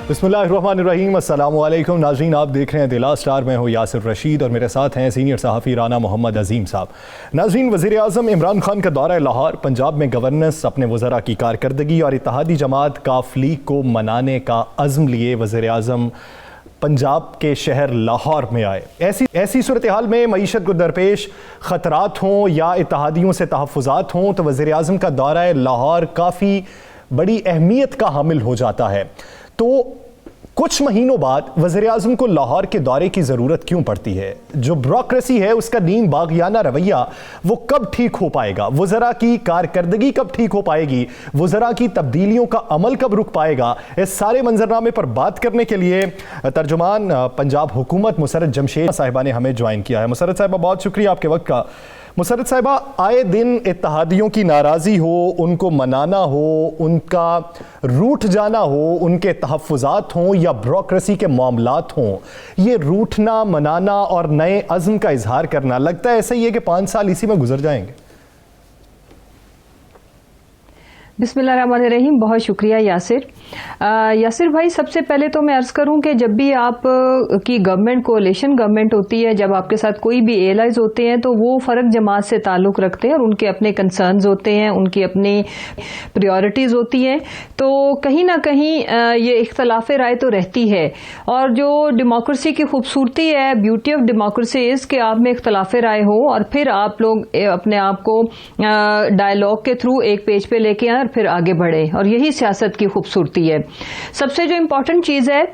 बिस्मिल्लाहिर्रहमानिर्रहीम, अस्सलामुअलैकुम नाज़रीन, आप देख रहे हैं दिला स्टार। मैं हूँ यासिर रशीद और मेरे साथ हैं सीनियर सहाफ़ी राना मोहम्मद अजीम साहब। नाज़रीन, वज़ीर आज़म इमरान खान का दौरा लाहौर, पंजाब में गवर्नेंस, अपने वज़रा की कारकर्दगी और इत्तेहादी जमात काफ लीग को मनाने का अज़्म लिए वज़ीर आज़म पंजाब के शहर लाहौर में आए। ऐसी सूरत हाल में मईशत को दरपेश ख़तरात हों या इत्तेहादियों से तहफ़्फ़ुज़ात हों तो वज़ीर आज़म का दौरा लाहौर काफ़ी बड़ी अहमियत का हामिल हो जाता है। तो कुछ महीनों बाद वज़ीर आज़म को लाहौर के दौरे की ज़रूरत क्यों पड़ती है? जो ब्यूरोक्रेसी है उसका नीम बाग़ियाना रवैया वो कब ठीक हो पाएगा? वज़रा की कारकर्दगी कब ठीक हो पाएगी? वज़रा की तब्दीलियों का अमल कब रुक पाएगा? इस सारे मंजरनामे पर बात करने के लिए तर्जुमान पंजाब हुकूमत मुसर्रत जमशेद साहिबा ने हमें ज्वाइन किया है। मुसर्रत साहिबा, बहुत शुक्रिया आपके वक्त का। मुसर्रत साहिबा, आए दिन इत्तेहादियों की नाराज़ी हो, उनको मनाना हो, उनका रूठ जाना हो, उनके तहफ़्फ़ुज़ात हों या ब्यूरोक्रेसी के मामलात हों, ये रूठना, मनाना और नए अज़्म का इजहार करना, लगता है ऐसा ही है कि 5 साल इसी में गुजर जाएंगे। बिस्मिल्लाहिर्रहमानिर्रहीम, बहुत शुक्रिया यासिर। यासिर भाई, सबसे पहले तो मैं अर्ज़ करूं कि जब भी आप की गवर्नमेंट कोalition गवर्नमेंट होती है, जब आपके साथ कोई भी एलाइज होते हैं तो वो फ़र्क जमात से ताल्लुक़ रखते हैं और उनके अपने कंसर्न्स होते हैं, उनकी अपनी प्रायोरिटीज़ होती हैं। तो कहीं ना कहीं ये इख्तलाफ राय तो रहती है। और जो डेमोक्रेसी की खूबसूरती है, ब्यूटी ऑफ डेमोक्रेसी इज़ कि आप में इख्तलाफ राय हो और फिर आप लोग अपने आप को डायलॉग के थ्रू एक पेज पे लेके आए और फिर आगे बढ़े, और यही सियासत की खूबसूरती है। सबसे जो इम्पोर्टेंट चीज़ है,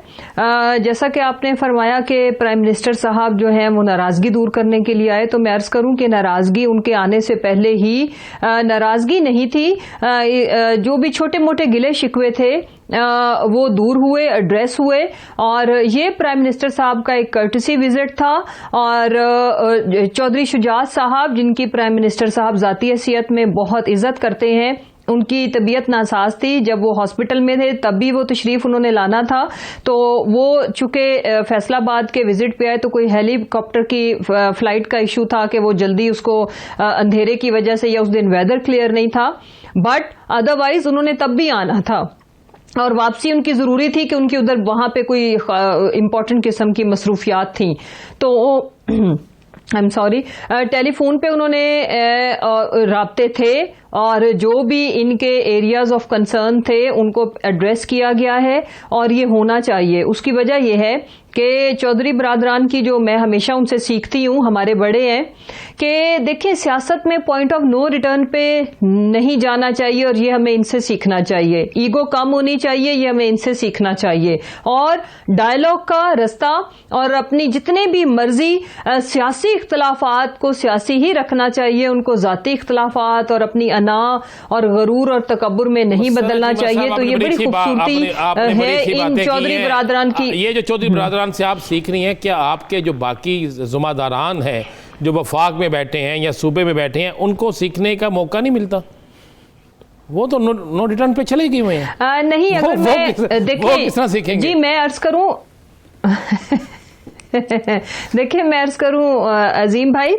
जैसा कि आपने फरमाया कि प्राइम मिनिस्टर साहब जो हैं वो नाराज़गी दूर करने के लिए आए, तो मैं अर्ज़ करूं कि नाराज़गी उनके आने से पहले ही नाराज़गी नहीं थी। जो भी छोटे मोटे गिले शिकवे थे वो दूर हुए, एड्रेस हुए, और ये प्राइम मिनिस्टर साहब का एक कर्टसी विजिट था। और चौधरी शुजात साहब, जिनकी प्राइम मिनिस्टर साहब ज़ाती हैसियत में बहुत इज्जत करते हैं, उनकी तबीयत नासाज थी, जब वो हॉस्पिटल में थे तब भी वो तशरीफ उन्होंने लाना था। तो वो चूंकि फैसलाबाद के विजिट पे आए तो कोई हेलीकॉप्टर की फ्लाइट का इशू था कि वो जल्दी उसको अंधेरे की वजह से, या उस दिन वेदर क्लियर नहीं था, बट अदरवाइज उन्होंने तब भी आना था और वापसी उनकी जरूरी थी कि उनकी उधर वहां पे कोई इंपॉर्टेंट किस्म की मसरूफियात थी। तो आई एम सॉरी, टेलीफोन पे उन्होंने राब्ते थे और जो भी इनके एरियाज ऑफ कंसर्न थे उनको एड्रेस किया गया है, और ये होना चाहिए। उसकी वजह यह है कि चौधरी बरादरान की, जो मैं हमेशा उनसे सीखती हूँ, हमारे बड़े हैं, कि देखिए सियासत में पॉइंट ऑफ नो रिटर्न पे नहीं जाना चाहिए और ये हमें इनसे सीखना चाहिए। ईगो कम होनी चाहिए, ये हमें इनसे सीखना चाहिए। और डायलॉग का रास्ता और अपनी जितने भी मर्जी सियासी इख्तलाफात को सियासी ही रखना चाहिए, उनको जाती इख्तलाफात और अपनी अना और गरूर और तकब्बुर में नहीं बदलना चाहिए। तो ये बड़ी खूबसूरती है इन चौधरी बरादरान की। ये जो चौधरी बरादरान से आप सीख रही हैं, क्या आपके जो बाकी जुम्मेदारान हैं जो वफाक में बैठे हैं या सूबे में बैठे हैं, उनको सीखने का मौका नहीं मिलता? वो तो नो रिटर्न पे चले गए हुए हैं। नहीं, अगर मैं देखिए किस तरह सीखेंगे? जी, मैं अर्ज करूं देखिए, मैं अर्ज करूं अजीम भाई,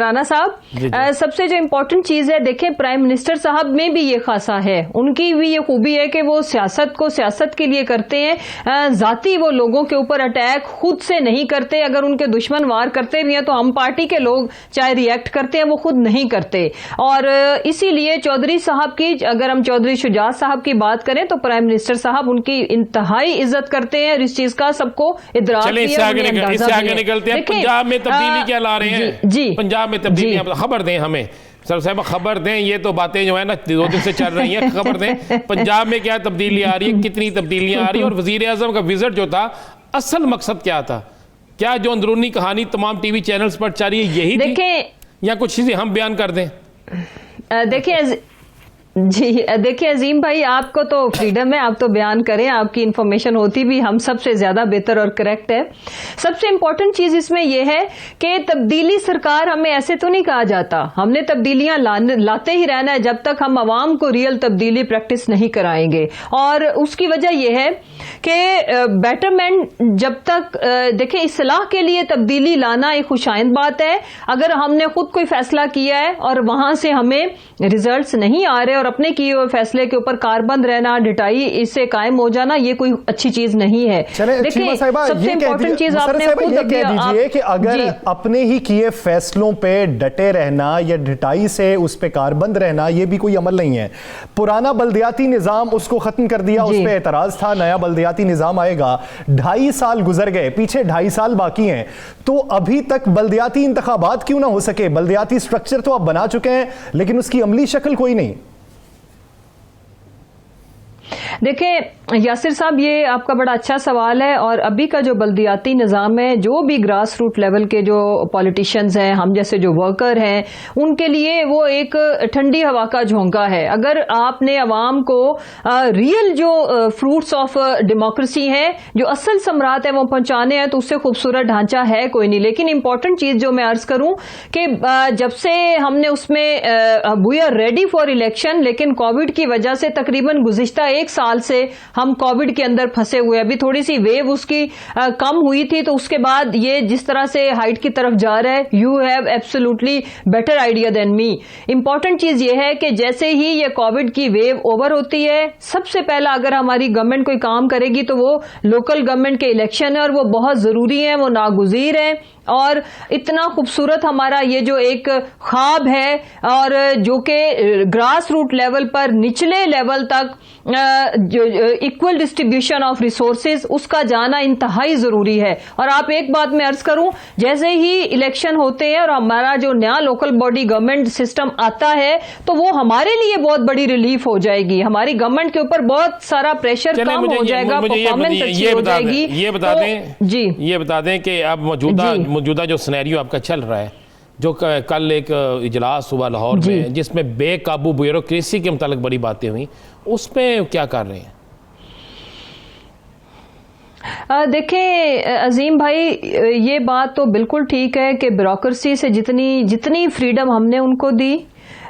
राना साहब, सबसे जो इम्पोर्टेंट चीज है, देखें प्राइम मिनिस्टर साहब में भी ये खासा है, उनकी भी ये खूबी है कि वो सियासत को सियासत के लिए करते हैं। जाती वो लोगों के ऊपर अटैक खुद से नहीं करते। अगर उनके दुश्मन वार करते भी हैं तो हम पार्टी के लोग चाहे रिएक्ट करते हैं, वो खुद नहीं करते। और इसीलिए चौधरी साहब की, अगर हम चौधरी शुजात साहब की बात करें तो प्राइम मिनिस्टर साहब उनकी इंतहाई इज्जत करते हैं, और इस चीज का सबको इदराक भी है। इससे आगे निकलते हैं। पंजाब में तब्दीली क्या ला रहे हैं? जी, पंजाब में तब्दीली, खबर दें हमें सर साहब, खबर दें। ये तो बातें जो है ना 2 दिन से चल रही हैं, खबर दें पंजाब में क्या तब्दीली आ रही है, कितनी तब्दीलियां आ रही है, और वजीर आजम का विजिट जो था असल मकसद क्या था? क्या जो अंदरूनी कहानी तमाम टीवी चैनल्स पर चल रही है यही थी, या कुछ चीजें हम बयान कर दें? देखिए जी, देखिए अजीम भाई, आपको तो फ्रीडम है, आप तो बयान करें, आपकी इंफॉर्मेशन होती भी हम सबसे ज्यादा बेहतर और करेक्ट है। सबसे इंपॉर्टेंट चीज इसमें यह है कि तब्दीली सरकार, हमें ऐसे तो नहीं कहा जाता, हमने तब्दीलियां लाते ही रहना है जब तक हम आवाम को रियल तब्दीली प्रैक्टिस नहीं कराएंगे। और उसकी वजह यह है कि बेटरमेंट जब तक, देखिए इस्लाह के लिए तब्दीली लाना एक खुशाइंद बात है। अगर हमने खुद कोई फैसला किया है और वहां से हमें रिजल्ट्स नहीं आ रहे और और अपने किए हुए फैसले के ऊपर कारबंद रहना, ढिठाई इससे कायम हो जाना, ये कोई अच्छी चीज नहीं है। देखिए सबसे इंपॉर्टेंट चीज आपने खुद कह दीजिए कि अगर अपने ही किए फैसलों पे डटे रहना या ढिठाई से उस पे कारबंद रहना, ये भी कोई अमल नहीं है। पुराना बल्दियाती निजाम उसको खत्म कर दिया, उस पे एतराज था, नया बल्दियाती निजाम आएगा। 2.5 साल गुजर गए, पीछे 2.5 साल बाकी हैं, तो अभी तक बल्दियाती इंतखाबात क्यों ना हो सके? बल्दियाती स्ट्रक्चर तो आप बना चुके हैं, लेकिन उसकी अमली शक्ल कोई नहीं। देखिए यासिर साहब, ये आपका बड़ा अच्छा सवाल है। और अभी का जो बल्दियाती निज़ाम है, जो भी ग्रास रूट लेवल के जो पॉलिटिशियंस हैं, हम जैसे जो वर्कर हैं, उनके लिए वो एक ठंडी हवा का झोंका है। अगर आपने अवाम को रियल जो फ्रूट्स ऑफ डेमोक्रेसी हैं, जो असल सम्राट है, वो पहुंचाने हैं, तो उससे खूबसूरत ढांचा है कोई नहीं। लेकिन इंपॉर्टेंट चीज जो मैं अर्ज करूं कि जब से हमने उसमें we are ready for election, लेकिन कोविड की वजह से तकरीबन गुज़िश्ता 1 साल से हम कोविड के अंदर फंसे हुए। अभी थोड़ी सी वेव उसकी कम हुई थी, तो उसके बाद ये जिस तरह से हाइट की तरफ जा रहा है, you have absolutely better idea than me. Important चीज ये है कि जैसे ही ये कोविड की वेव ओवर होती है, सबसे पहला अगर हमारी गवर्नमेंट कोई काम करेगी तो वो लोकल गवर्नमेंट के इलेक्शन है, और वो बहुत जरूरी है, वो नागुज़ीर है। और इतना खूबसूरत हमारा ये जो एक ख्वाब है, और जो कि ग्रास रूट लेवल पर निचले लेवल तक जो इक्वल डिस्ट्रीब्यूशन ऑफ रिसोर्सेज, उसका जाना इंतहाई जरूरी है। और आप एक बात मैं अर्ज करूं, जैसे ही इलेक्शन होते हैं और हमारा जो नया लोकल बॉडी गवर्नमेंट सिस्टम आता है, तो वो हमारे लिए बहुत बड़ी रिलीफ हो जाएगी। हमारी गवर्नमेंट के ऊपर बहुत सारा प्रेशर कम हो जाएगा, परफॉर्मेंस अच्छी हो जाएगी। ये बता दें जी, ये बता दें कि अब मौजूदा जो सिनेरियो आपका चल रहा है, जो कल एक इजलास हुआ लाहौर में, जिसमें बेकाबू ब्यूरोक्रेसी के मुतालिक बड़ी बातें हुई, उसमें क्या कर रहे हैं? देखिए अजीम भाई, ये बात तो बिल्कुल ठीक है कि ब्यूरोक्रेसी से जितनी फ्रीडम हमने उनको दी,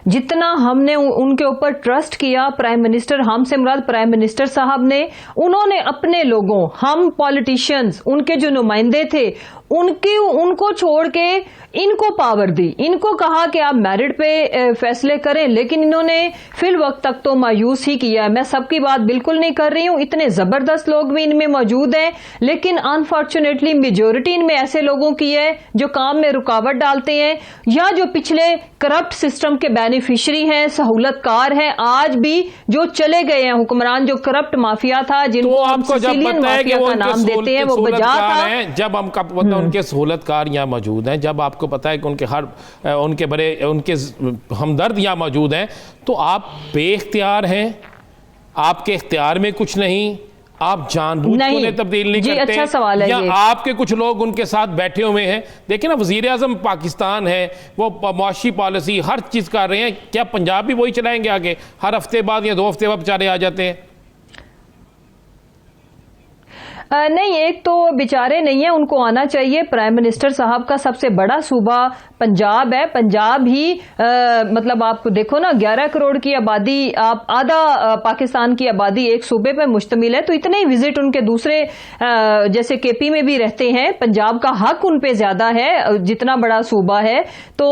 जितना हमने उनके ऊपर ट्रस्ट किया, प्राइम मिनिस्टर, हमसे मुराद प्राइम मिनिस्टर साहब ने, उन्होंने अपने लोगों, हम पॉलिटिशियंस, उनके जो नुमाइंदे थे, उनको छोड़ के इनको पावर दी, इनको कहा कि आप मेरिट पे फैसले करें, लेकिन इन्होंने फिल वक्त तक तो मायूस ही किया है। मैं सबकी बात बिल्कुल नहीं कर रही हूं, इतने जबरदस्त लोग भी इनमें मौजूद हैं, लेकिन अनफॉर्चुनेटली मेजोरिटी इनमें ऐसे लोगों की है जो काम में रुकावट डालते हैं, या जो पिछले करप्ट सिस्टम के बेनिफिशियरी हैं, सहूलतकार हैं, आज भी जो चले गए हैं हुक्मरान, जो करप्ट माफिया था, जिनको हम सिसिलियन माफिया का नाम देते हैं, वो बजा था। जब हमका पता उनके सहूलतकार यहाँ मौजूद हैं, जब आपको पता है कि उनके हमदर्द यहाँ मौजूद हैं, तो आप बेइख्तियार हैं, आपके इख्तियार में कुछ नहीं, आप जानबूझ के उन्हें तब्दील नहीं करते, अच्छा सवाल है, या आपके कुछ लोग उनके साथ बैठे हुए हैं। देखिए ना, वजीर आजम पाकिस्तान है, वो मुआशी पॉलिसी हर चीज कर रहे हैं, क्या पंजाब भी वही चलाएंगे आगे? हर हफ्ते बाद या 2 हफ्ते बाद बेचारे आ जाते हैं। नहीं, एक तो बेचारे नहीं है, उनको आना चाहिए। प्राइम मिनिस्टर साहब का सबसे बड़ा सूबा पंजाब है, पंजाब ही मतलब आप देखो ना, 11 करोड़ की आबादी, आप आधा पाकिस्तान की आबादी एक सूबे पे मुश्तमिल है, तो इतने ही विजिट उनके दूसरे जैसे केपी में भी रहते हैं, पंजाब का हक उन पे ज्यादा है, जितना बड़ा सूबा है। तो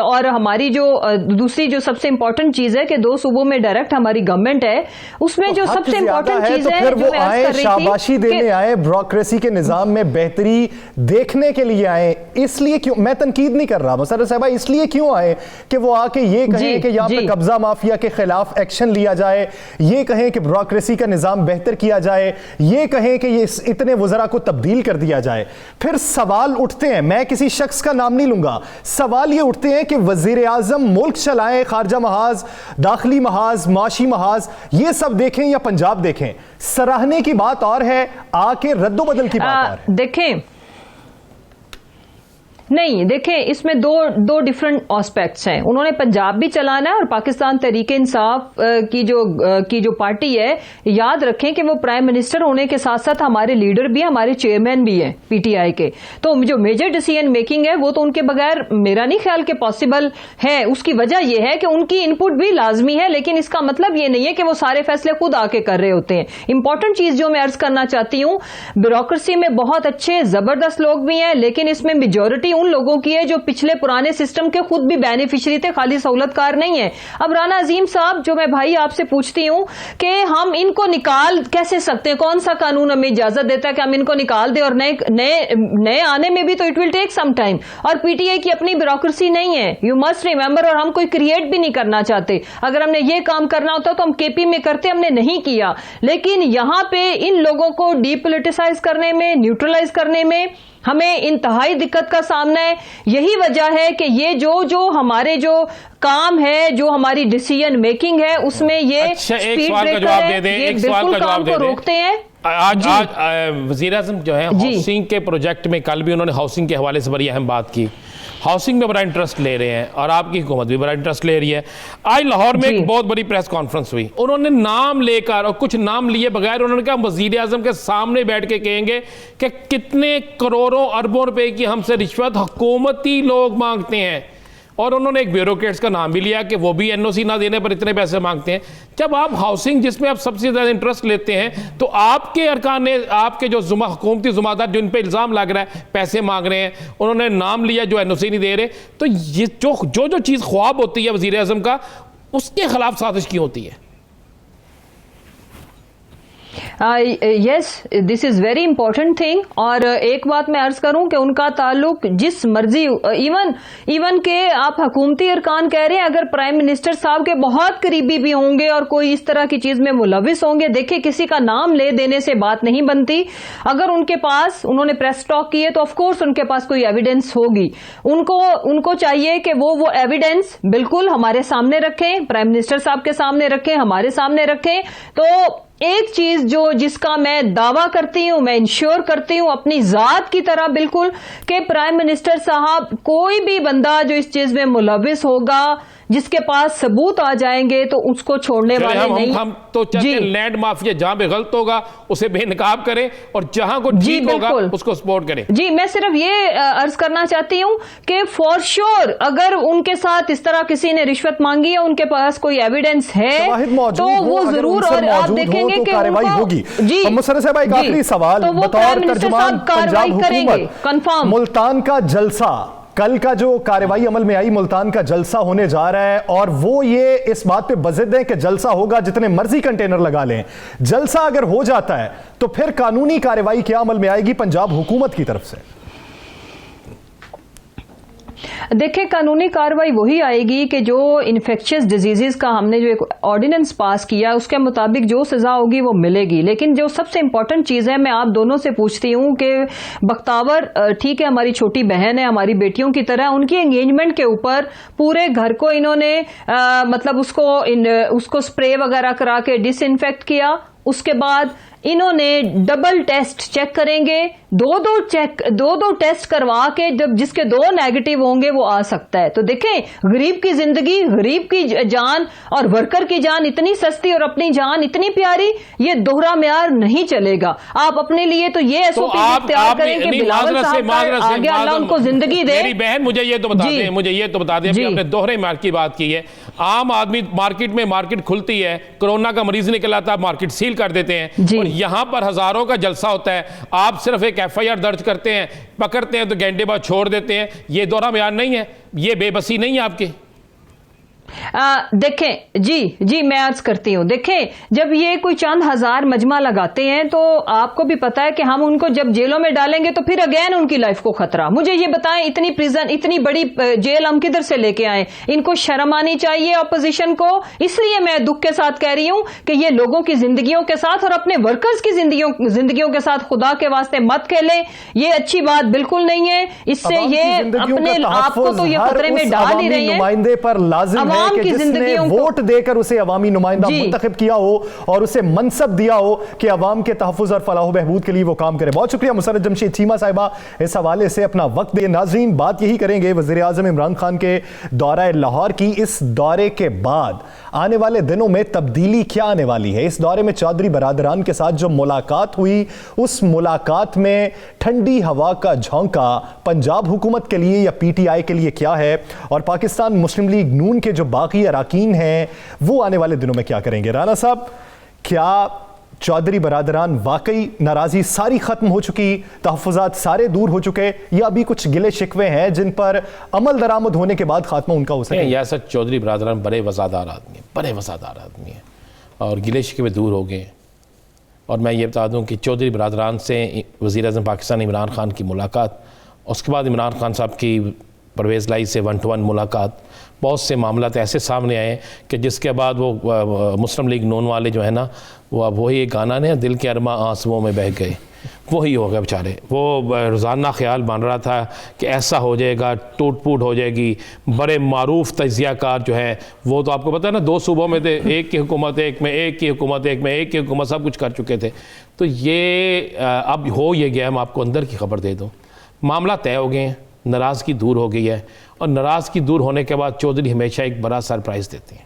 और हमारी जो दूसरी जो सबसे इंपॉर्टेंट चीज है कि 2 सूबों में डायरेक्ट हमारी गवर्नमेंट है, उसमें जो सबसे इंपॉर्टेंट चीज है जो मैं अर्ज कर रही थी, ब्यूरोक्रेसी के निजाम में बेहतरी देखने के लिए आए। इसलिए क्यों, मैं तनकीद नहीं कर रहा मुसर्रफ साहब, इसलिए क्यों आए कि वो आके ये कहें कि यहाँ पे कब्जा माफिया के खिलाफ एक्शन लिया जाए, ये कहें कि ब्यूरोक्रेसी का निजाम बेहतर किया जाए, ये कहें कि ये इतने वज़रा को तब्दील कर दिया जाए। फिर सवाल उठते हैं, मैं किसी शख्स का नाम नहीं लूंगा, सवाल ये उठते हैं कि वजीर आजम मुल्क चलाएं, खारजा महाज, दाखिली महाज, माशी महाज, ये सब देखें या पंजाब देखें, सराहने की बात और है, आके रद्दो बदल की बात और है। देखें, नहीं देखें, इसमें दो डिफरेंट एस्पेक्ट्स हैं। उन्होंने पंजाब भी चलाना है और पाकिस्तान तहरीक इंसाफ की जो पार्टी है, याद रखें कि वो प्राइम मिनिस्टर होने के साथ साथ हमारे लीडर भी हैं, हमारे चेयरमैन भी हैं पीटीआई के। तो जो मेजर डिसीजन मेकिंग है वो तो उनके बगैर मेरा नहीं ख्याल के पॉसिबल है। उसकी वजह यह है कि उनकी इनपुट भी लाजमी है, लेकिन इसका मतलब ये नहीं है कि वो सारे फैसले खुद आके कर रहे होते हैं। इंपॉर्टेंट चीज जो मैं अर्ज करना चाहती हूँ, ब्यूरोक्रेसी में बहुत अच्छे जबरदस्त लोग भी हैं, लेकिन इसमें मेजोरिटी उन लोगों की है जो पिछले पुराने सिस्टम के खुद भी बेनिफिशियरी थे, खाली सहूलतकार नहीं है। अब राना अजीम साहब, जो मैं भाई आपसे पूछती हूं कि हम इनको निकाल कैसे सकते हैं, कौन सा कानून हमें इजाजत देता है कि हम इनको निकाल दें, और नए आने में भी तो it will take some time. और पीटीआई की अपनी ब्यूरोक्रेसी नहीं है, यू मस्ट रिमेंबर, और हम कोई क्रिएट भी नहीं करना चाहते। अगर हमने ये काम करना होता तो हम केपी में करते, हमने नहीं किया। लेकिन यहां पे इन लोगों को डीपोलिटिसाइज करने में, न्यूट्रलाइज करने में हमें इंतहाई दिक्कत का सामना है। यही वजह है कि ये जो हमारे जो काम है, जो हमारी डिसीजन मेकिंग है, उसमें ये एक सवाल का जवाब दे दें, एक सवाल का जवाब दे दें। रोकते हैं। आज वज़ीर आज़म जो है हाउसिंग के प्रोजेक्ट में, कल भी उन्होंने हाउसिंग के हवाले से बड़ी अहम बात की। हाउसिंग में बड़ा इंटरेस्ट ले रहे हैं और आपकी हुकूमत भी बड़ा इंटरेस्ट ले रही है। आज लाहौर में एक बहुत बड़ी प्रेस कॉन्फ्रेंस हुई, उन्होंने नाम लेकर और कुछ नाम लिए बगैर उन्होंने कहा वज़ीर आज़म के सामने बैठ के कहेंगे कि कितने करोड़ों अरबों रुपए की हमसे रिश्वत हुकूमती लोग मांगते हैं। और उन्होंने एक ब्यूरोक्रेट्स का नाम भी लिया कि वो भी एनओसी ना देने पर इतने पैसे मांगते हैं। जब आप हाउसिंग जिसमें आप सबसे ज़्यादा इंटरेस्ट लेते हैं तो आपके अरकान ने, आपके जो हुकूमती ज़ुम्मेदार जिन पे इल्ज़ाम लग रहा है पैसे मांग रहे हैं, उन्होंने नाम लिया जो एनओसी नहीं दे रहे। तो ये जो चीज़ ख्वाब होती है वज़ीर आज़म का, उसके खिलाफ साजिश क्यों होती है? Yes, this is very important thing. और एक बात मैं अर्ज करूं कि उनका ताल्लुक जिस मर्जी, इवन के आप हुकूमती अरकान कह रहे हैं, अगर प्राइम मिनिस्टर साहब के बहुत करीबी भी होंगे और कोई इस तरह की चीज में मुलविस होंगे, देखिए किसी का नाम ले देने से बात नहीं बनती। अगर उनके पास, उन्होंने प्रेस टॉक की है तो ऑफकोर्स उनके पास कोई एविडेंस होगी। उनको चाहिए कि वो एविडेंस बिल्कुल हमारे सामने रखें, प्राइम मिनिस्टर साहब के सामने रखें, हमारे सामने रखें। तो एक चीज जिसका मैं दावा करती हूं, मैं इंश्योर करती हूं अपनी जात की तरह बिल्कुल, कि प्राइम मिनिस्टर साहब, कोई भी बंदा जो इस चीज में मुलविस होगा, जिसके पास सबूत आ जाएंगे, तो उसको छोड़ने वाले नहीं। हम तो चाहते हैं लैंड माफिया जहां पे गलत होगा उसे बेनकाब करें और जहां को ठीक होगा उसको सपोर्ट करें। जी, मैं सिर्फ ये अर्ज करना चाहती हूं कि फॉर श्योर अगर उनके साथ इस तरह किसी ने रिश्वत मांगी है, उनके पास कोई एविडेंस है तो वो जरूर, और आप देखेंगे कि कार्रवाई होगी। जी, मुसर्रफ साहब, एक आखिरी सवाल, तो बतौर तर्जुमान पंजाब हुकूमत, कंफर्म मुल्तान का जलसा, कल का जो कार्रवाई अमल में आई, मुल्तान का जलसा होने जा रहा है और वो ये इस बात पे बज़िद है कि जलसा होगा, जितने मर्जी कंटेनर लगा लें। जलसा अगर हो जाता है तो फिर कानूनी कार्रवाई क्या अमल में आएगी पंजाब हुकूमत की तरफ से? देखिए, कानूनी कार्रवाई वही आएगी कि जो इन्फेक्शियस डिजीजेस का हमने जो एक ऑर्डिनेंस पास किया उसके मुताबिक जो सजा होगी वो मिलेगी। लेकिन जो सबसे इंपॉर्टेंट चीज है, मैं आप दोनों से पूछती हूं कि बख्तावर ठीक है, हमारी छोटी बहन है, हमारी बेटियों की तरह, उनकी एंगेजमेंट के ऊपर पूरे घर को इन्होंने मतलब उसको स्प्रे वगैरह करा के डिसइंफेक्ट किया। उसके बाद इन्होंने डबल टेस्ट चेक करेंगे, दो टेस्ट करवा के, जब जिसके 2 नेगेटिव होंगे वो आ सकता है। तो देखें, गरीब की जिंदगी, गरीब की जान और वर्कर की जान इतनी सस्ती और अपनी जान इतनी प्यारी, ये दोहरा म्यार नहीं चलेगा। आप अपने लिए तो ये एसओपी तैयार करें कि बिलावल साहब आगे अल्लाह उनको जिंदगी दे। मेरी बहन, मुझे ये तो बता दें, आपने दोहरे म्यार की बात की है। आम आदमी मार्केट खुलती है, कोरोना का मरीज निकल आता है, मार्केट सील कर देते हैं, और यहां पर हजारों का जलसा होता है, आप सिर्फ एक एफआईआर दर्ज करते हैं, पकड़ते हैं तो घंटे बाद छोड़ देते हैं। ये दोहरा म्यार नहीं है, ये बेबसी नहीं है आपकी। देखें जी मैं अर्ज करती हूं, देखें, जब ये कोई चंद हजार मजमा लगाते हैं तो आपको भी पता है कि हम उनको जब जेलों में डालेंगे तो फिर अगेन उनकी लाइफ को खतरा। मुझे ये बताएं, इतनी प्रिजन, इतनी बड़ी जेल हम किधर से लेके आए? इनको शर्म आनी चाहिए ऑपोजिशन को। इसलिए मैं दुख के साथ कह रही हूं कि ये लोगों की जिंदगियों के साथ और अपने वर्कर्स की जिंदगियों के साथ खुदा के वास्ते मत खेलें, ये अच्छी बात बिल्कुल नहीं है। इससे ये अपने आपको तो ये खतरे में डाल ही रही है। नुमाइंदे पर लाजिम कि जिसने वोट देकर उसे अवामी नुमाइंदा मुंतखब किया हो और उसे मनसब दिया हो कि अवाम के तहफ़्फ़ुज़ और फलाह बहबूद के लिए वो काम करे। बहुत शुक्रिया मुसर्रत जमशेद चीमा साहिबा इस हवाले से अपना वक्त दिए। नाज़रीन, बात यही करेंगे वज़ीर आज़म इमरान खान के दौरा लाहौर की। इस दौरे के बाद आने वाले दिनों में तब्दीली क्या आने वाली है? इस दौरे में चौधरी बरादरान के साथ जो मुलाकात हुई, उस मुलाकात में ठंडी हवा का झोंका पंजाब हुकूमत के लिए या पीटीआई के लिए क्या है, और पाकिस्तान मुस्लिम लीग नून के जो बाकी अराकीन हैं वो आने वाले दिनों में क्या करेंगे? राना साहब, क्या चौधरी बरादरान वाकई नाराज़ी सारी ख़त्म हो चुकी, तहफ़्फ़ुज़ात सारे दूर हो चुके, या अभी कुछ गिले शिकवे हैं जिन पर अमल दरामद होने के बाद खात्मा उनका हो सके? यासर चौधरी बरादरान बड़े वज़ादार आदमी हैं, बड़े वज़ादार आदमी हैं और गिले शिकवे दूर हो गए। और मैं ये बता दूं कि चौधरी बरादरान से वज़ीर-ए-आज़म पाकिस्तान इमरान खान की मुलाकात, उसके बाद इमरान खान साहब की परवेज़ लाई से 1-to-1 मुलाकात, बहुत से मामला ऐसे सामने आए कि जिसके बाद वो मुस्लिम लीग नून वाले जो है ना, वो अब वही एक गाना ने दिल के अरमा आंसुओं में बह गए, वही हो गए बेचारे। वो रोज़ाना ख्याल मान रहा था कि ऐसा हो जाएगा, टूट फूट हो जाएगी। बड़े मारूफ तजियाकार जो है वो तो आपको पता है ना, 2 सूबों में थे, एक की हुकूमत एक में, एक की हुकूमत एक में, एक की हुकूमत, सब कुछ कर चुके थे। तो ये अब हो ये गया। मैं आपको अंदर की खबर दे दूँ, मामला तय हो गए हैं, नाराज़गी दूर हो गई है। और नाराज़गी दूर होने के बाद चौधरी हमेशा एक बड़ा सरप्राइज़ देते हैं,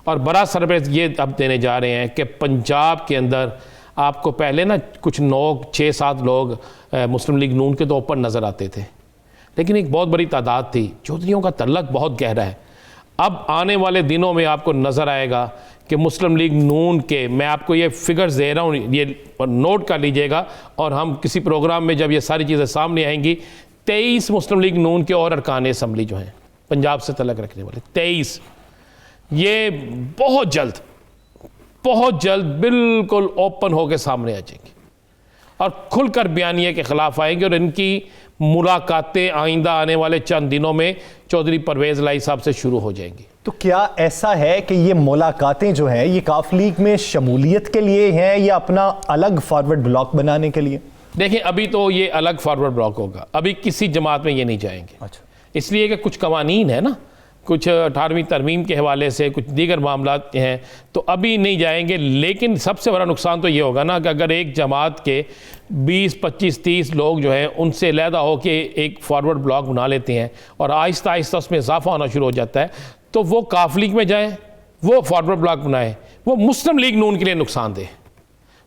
और बड़ा सरप्राइज़ ये अब देने जा रहे हैं कि पंजाब के अंदर आपको पहले ना कुछ 6-7 लोग मुस्लिम लीग नून के तो ऊपर नज़र आते थे, लेकिन एक बहुत बड़ी तादाद थी। चौधरीयों का तल्लक बहुत गहरा है। अब आने वाले दिनों में आपको नज़र आएगा कि मुस्लिम लीग नून के, मैं आपको ये फिगर्स दे रहा हूँ, ये नोट कर लीजिएगा, और हम किसी प्रोग्राम में जब ये सारी चीज़ें सामने आएंगी, 23 मुस्लिम लीग नून के और अरकान असम्बली जो हैं पंजाब से तल्लक रखने वाले 23, ये बहुत जल्द बिल्कुल ओपन होकर सामने आ जाएंगे और खुलकर बयानिए के ख़िलाफ़ आएंगे। और इनकी मुलाकातें आइंदा आने वाले चंद दिनों में चौधरी परवेज़ लाई साहब से शुरू हो जाएंगी। तो क्या ऐसा है कि ये मुलाकातें जो हैं ये काफ लीग में शमूलियत के लिए हैं या अपना अलग फॉरवर्ड ब्लॉक बनाने के लिए? देखिए, अभी तो ये अलग फॉरवर्ड ब्लॉक होगा, अभी किसी जमात में ये नहीं जाएंगे। अच्छा। इसलिए कि कुछ कवानीन है ना, कुछ 18वीं तरमीम के हवाले से कुछ दीगर मामला हैं, तो अभी नहीं जाएंगे। लेकिन सबसे बड़ा नुकसान तो ये होगा ना कि अगर एक जमात के 20, 25, 30 लोग जो हैं उनसे अलहदा हो के एक फॉरवर्ड ब्लॉक बना लेते हैं और आहिस्ता आहिस्ता उसमें इजाफा होना शुरू हो जाता है, तो वो काफ लीग में जाए, वो फॉरवर्ड ब्लॉक बनाए, वो मुस्लिम लीग नून के लिए नुकसानदेह।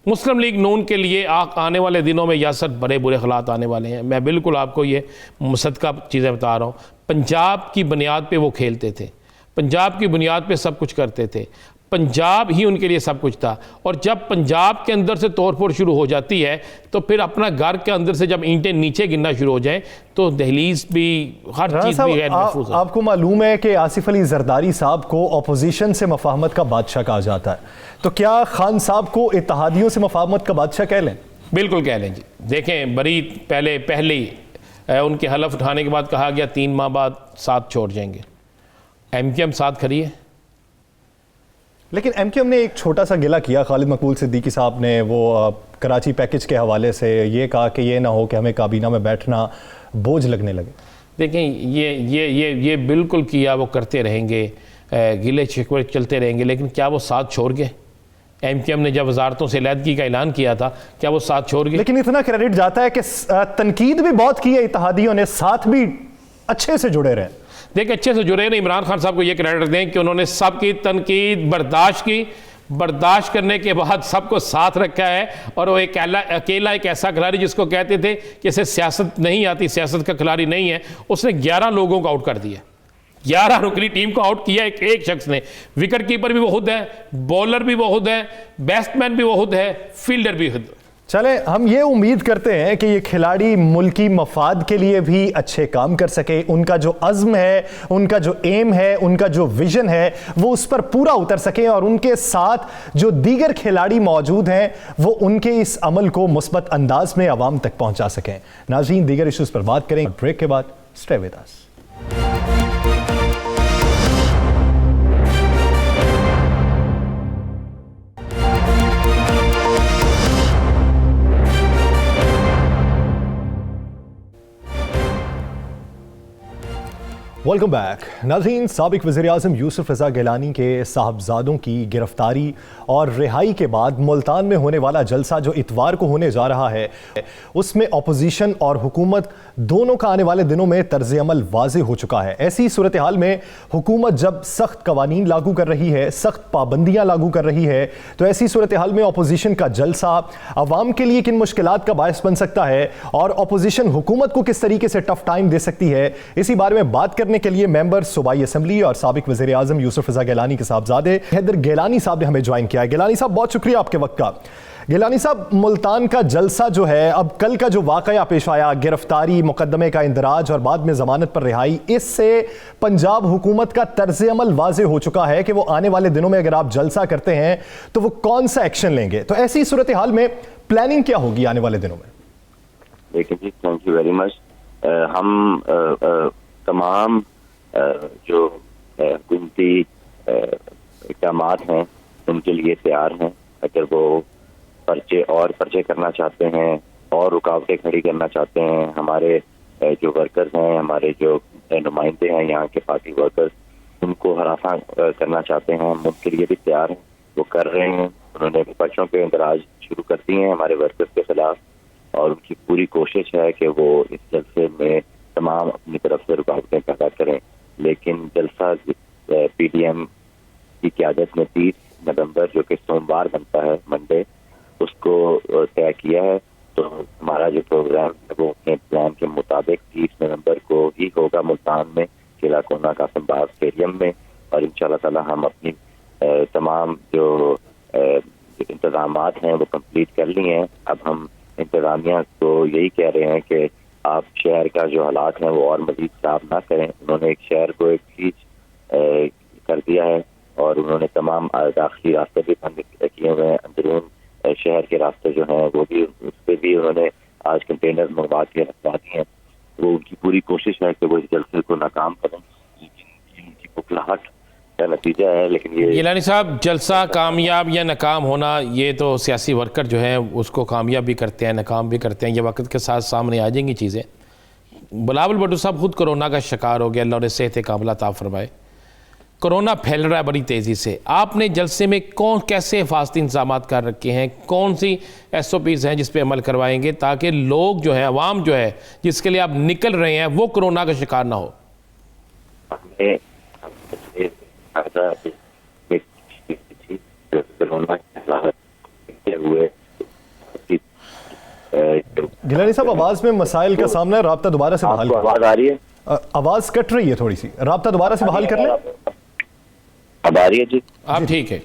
मुस्लिम लीग नून के लिए आने वाले दिनों में यासर बड़े बुरे हालात आने वाले हैं। मैं बिल्कुल आपको ये मुसद्दक़ा चीज़ें बता रहा हूँ। पंजाब की बुनियाद पे वो खेलते थे, पंजाब की बुनियाद पे सब कुछ करते थे, पंजाब ही उनके लिए सब कुछ था। और जब पंजाब के अंदर से तोड़फोड़ शुरू हो जाती है तो फिर अपना घर के अंदर से जब ईंटें नीचे गिरना शुरू हो जाए तो दहलीज भी, हर चीज़ भी गैर महफूज है। आपको मालूम है कि आसिफ अली जरदारी साहब को अपोजिशन से मफाहमत का बादशाह कहा जाता है, तो क्या खान साहब को इत्तेहादियों से मफाहमत का बादशाह कह लें? बिल्कुल कह लें जी। देखें, बड़ी पहले उनके हलफ उठाने के बाद कहा गया 3 माह बाद साथ छोड़ जाएंगे। MQM साथ खड़ी है, लेकिन MQM ने एक छोटा सा गिला किया। खालिद मकबूल सिद्दीकी साहब ने वो कराची पैकेज के हवाले से ये कहा कि ये ना हो कि हमें काबीना में बैठना बोझ लगने लगे। देखें, ये बिल्कुल किया, वो करते रहेंगे, गिले शिकवे चलते रहेंगे, लेकिन क्या वो साथ छोड़ गए? MQM ने जब वजारतों से अलहदगी का ऐलान किया था, क्या वो साथ छोड़ गए? लेकिन इतना क्रेडिट जाता है कि तनकीद भी बहुत की है इत्तेहादियों ने, साथ भी अच्छे से जुड़े रहे। देखिए, अच्छे से जुड़े रहे। इमरान खान साहब को ये क्रेडिट दें कि उन्होंने सबकी तनकीद बर्दाश्त की, बर्दाश्त करने के बाद सबको साथ रखा है। और वो अकेला एक ऐसा खिलाड़ी जिसको कहते थे कि इसे सियासत नहीं आती, सियासत का खिलाड़ी नहीं है, उसने 11 लोगों को आउट कर दिया, 11 रुकनी टीम को आउट किया एक शख्स ने। विकेट कीपर भी वो खुद है, बॉलर भी वो खुद है, बैट्समैन भी वो खुद है, फील्डर भी खुद। चले, हम ये उम्मीद करते हैं कि ये खिलाड़ी मुल्की मफाद के लिए भी अच्छे काम कर सके। उनका जो अज़्म है, उनका जो एम है, उनका जो विजन है, वो उस पर पूरा उतर सके और उनके साथ जो दीगर खिलाड़ी मौजूद हैं वो उनके इस अमल को मुस्बत अंदाज में आवाम तक पहुंचा सकें। नाज़रीन, दीगर इश्यूज़ पर बात करें ब्रेक के बाद। Stay with us. Welcome back. नाज़रीन, साबिक वज़ीर-ए-आज़म यूसुफ रज़ा गिलानी के साहबजादों की गिरफ्तारी और रिहाई के बाद मुल्तान में होने वाला जलसा जो इतवार को होने जा रहा है, उसमें अपोजिशन और हुकूमत दोनों का आने वाले दिनों में तर्ज़ अमल वाज़ेह हो चुका है। ऐसी सूरत हाल में हुकूमत जब सख्त कवानीन लागू कर रही है, सख्त पाबंदियाँ लागू कर रही है, तो ऐसी सूरत हाल में अपोजिशन का जलसा अवाम के लिए किन मुश्किलात का बायस बन सकता है और अपोजिशन हुकूमत को किस तरीके से टफ टाइम दे सकती है, इसी बारे में बात करने करने के लिए मेंबर सूबाई असम्बली और साबिक वज़ीर आज़म यूसुफ रज़ा गिलानी के साहबजादे हैदर गिलानी साहब ने हमें ज्वाइन किया है। गिलानी साहब, बहुत शुक्रिया आपके वक्त का। गिलानी साहब, मुल्तान का जलसा जो है, अब कल का जो वाकया पेश आया, गिरफ्तारी, मुकदमे का इंदराज और बाद में जमानत पर रिहाई, इससे पंजाब हुकूमत का तर्ज अमल वाज़े हो चुका है कि वो आने वाले दिनों में अगर आप जलसा करते हैं तो वो कौन सा एक्शन लेंगे। तो ऐसी सूरत हाल में प्लानिंग क्या होगी आने वाले दिनों में? देखिए जी, थैंक यू वेरी मच। हम तमाम जो हुकूमती इक़दाम हैं उनके लिए तैयार हैं। अगर वो पर्चे करना चाहते हैं और रुकावटें खड़ी करना चाहते हैं, हमारे जो वर्कर्स हैं, हमारे जो नुमाइंदे हैं यहाँ के पार्टी वर्कर्स, उनको हरासा करना चाहते हैं, हम उनके लिए भी तैयार हैं, वो कर रहे हैं। उन्होंने पर्चों के इंदराज शुरू कर दिए हैं हमारे वर्कर्स के खिलाफ और उनकी पूरी कोशिश है कि वो इस जलसे में तमाम अपनी तरफ से रुकावटें पैदा करें। लेकिन जलसा PDM की क़यादत में 30 नवंबर जो कि सोमवार बनता है, मंडे, उसको तय किया है। तो हमारा जो प्रोग्राम है वो अपने प्लान के मुताबिक 30 नवंबर को ही होगा मुल्तान में, किला कोना कासिम बाग स्टेडियम में। और इंशाल्लाह ताला हम अपनी तमाम जो इंतजामात हैं वो कंप्लीट कर लिए हैं। अब हम इंतजामिया को यही कह रहे हैं कि आप शहर का जो हालात हैं वो और मजीद खराब ना करें। उन्होंने एक शहर को एक सीज कर दिया है और उन्होंने तमाम दाखिली रास्ते भी बंद किए हुए हैं। अंदरून शहर के रास्ते जो हैं वो भी, उस पर भी उन्होंने आज कंटेनर मंगवा के रखवा दिए हैं। वो उनकी पूरी कोशिश है कि वो इस जलसे को नाकाम करें, लेकिन उनकी बुखलाहट का नतीजा है। लेकिन ये गिलानी साहब, जलसा कामयाब या नाकाम होना, ये तो सियासी वर्कर जो हैं उसको कामयाब भी करते हैं, नाकाम भी करते हैं, ये वक्त के साथ सामने आ जाएंगी चीज़ें। बिलावल भुट्टो साहब खुद कोरोना का शिकार हो गया, अल्लाह ने सेहत कामिला अता फरमाए। कोरोना फैल रहा है बड़ी तेज़ी से, आपने जलसे में कैसे हिफाजती इंतजाम कर रखे हैं, कौन सी SOPs हैं जिस पे अमल करवाएंगे ताकि लोग जो है, आवाम जो है जिसके लिए आप निकल रहे हैं, वो कोरोना का शिकार ना हो? गिलानी साहब, आवाज में मसाइल का सामना है, राब्ता दोबारा से बहाल कर। आवाज आ रही है? आवाज कट रही है थोड़ी सी, राब्ता दोबारा से बहाल कर लें। अब आ रही है जी? आप ठीक है?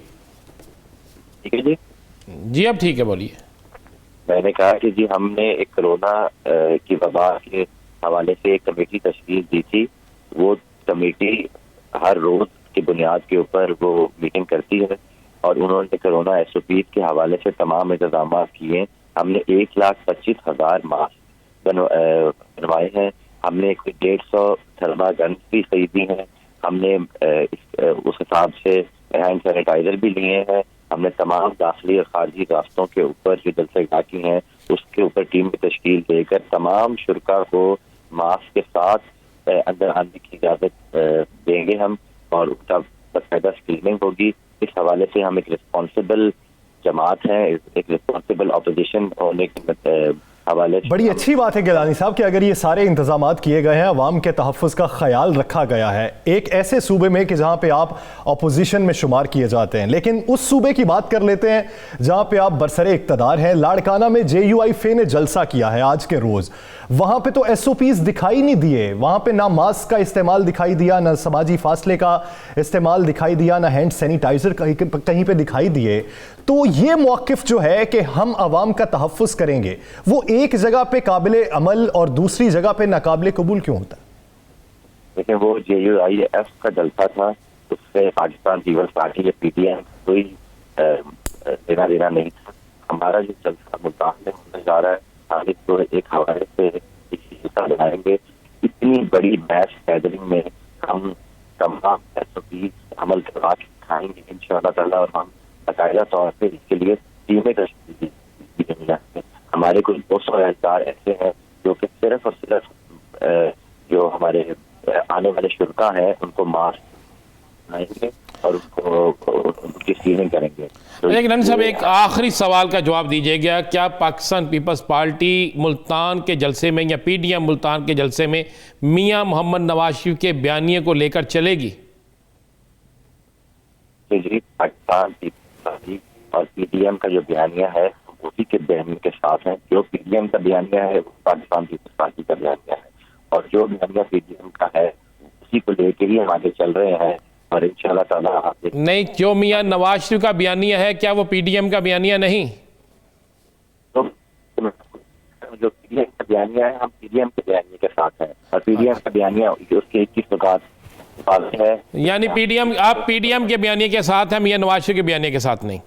ठीक है जी, जी अब ठीक है, बोलिए। मैंने कहा कि जी हमने एक कोरोना की वबा के हवाले से एक कमेटी तश्कील दी थी। वो कमेटी हर रोज की बुनियाद के ऊपर वो मीटिंग करती है और उन्होंने कोरोना SOPs के हवाले से तमाम इंतजाम किए। हमने 1,25,000 मास्क बनवाए हैं, हमने कोई 150 थर्मा गन भी खरीदी हैं, हमने उस हिसाब से हैंड सैनिटाइजर भी लिए हैं। हमने तमाम दाखिली और खारजी रास्तों के ऊपर जो जलसेगाह की हैं उसके ऊपर टीम की तश्कील देकर तमाम शुरका को मास्क के साथ अंदर आने की इजाज़त देंगे हम और उसका बाकायदा स्क्रीनिंग होगी। इस हवाले से हम एक रिस्पॉन्सिबल जमात है, एक रिस्पॉन्सिबल अपोजिशन होने के हवाले से बड़ी अच्छी बात है गिलानी साहब कि अगर ये सारे इंतजामात किए गए हैं, अवाम के तहफ़्फ़ुज़ का ख्याल रखा गया है एक ऐसे सूबे में कि जहाँ पे आप अपोजिशन में शुमार किए जाते हैं। लेकिन उस सूबे की बात कर लेते हैं जहाँ पे आप बरसरे इक़्तिदार हैं। लाड़काना में JUIF ने जलसा किया है आज के रोज़, वहाँ पे तो SOPs दिखाई नहीं दिए, वहाँ पे ना मास्क का इस्तेमाल दिखाई दिया, ना समाजी फासले का इस्तेमाल दिखाई दिया, ना हैंड सैनिटाइज़र कहीं पे दिखाई दिए। तो ये मौक़िफ़ जो है कि हम अवाम का तहफ़्फ़ुज़ करेंगे, वो एक जगह पे काबिल अमल और दूसरी जगह पे नाकाबिल कबूल क्यों होता है? लेकिन वो JUIF का जलसा था, उससे पाकिस्तान पीपल्स पार्टी या PTM कोई लेना देना नहीं था। हमारा जो जलसा मुल्तान में होने जा रहा है, हम इसको एक हवाले से हिस्सा बनाएंगे। इतनी बड़ी बैच गैदरिंग में हम तमाम SOPs अमल करवा के खाएंगे इंशाअल्लाह ताला और हम बाकायदा तौर पर इसके लिए टीमें तश्कील दी है। हमारे कुछ 200 एहलकार ऐसे हैं जो कि सिर्फ और सिर्फ जो हमारे आने वाले शुरका हैं उनको मास्क आएंगे और उनकी स्क्रीनिंग करेंगे। लेकिन साहब एक आखिरी सवाल का जवाब दीजिएगा, क्या पाकिस्तान पीपल्स पार्टी मुल्तान के जलसे में या PDM मुल्तान के जलसे में मियां मोहम्मद नवाज शरीफ के बयानिए को लेकर चलेगी? जी, पाकिस्तान पीपल्स पार्टी और PDM का जो बयानिया है उसी के बयानिया के साथ है। जो PDM का बयानिया है वो पाकिस्तान पीपल्स पार्टी का बयानिया है और जो बयानिया PDM का है इसी को लेकर ही हम आगे चल रहे हैं और इंशाल्लाह ताला आगे। नहीं, जो मियां नवाज शरीफ का बयानिया है, क्या वो पीडीएम का बयानिया नहीं? तो जो पीडीएम का बयानिया है, हम पीडीएम के बयानिया के साथ हैं और पीडीएम का बयानिया उसके 21 प्रकार है। यानी पीडीएम, आप पीडीएम के बयानिया के साथ हैं, मियां नवाज शरीफ के बयानिया के साथ नहीं?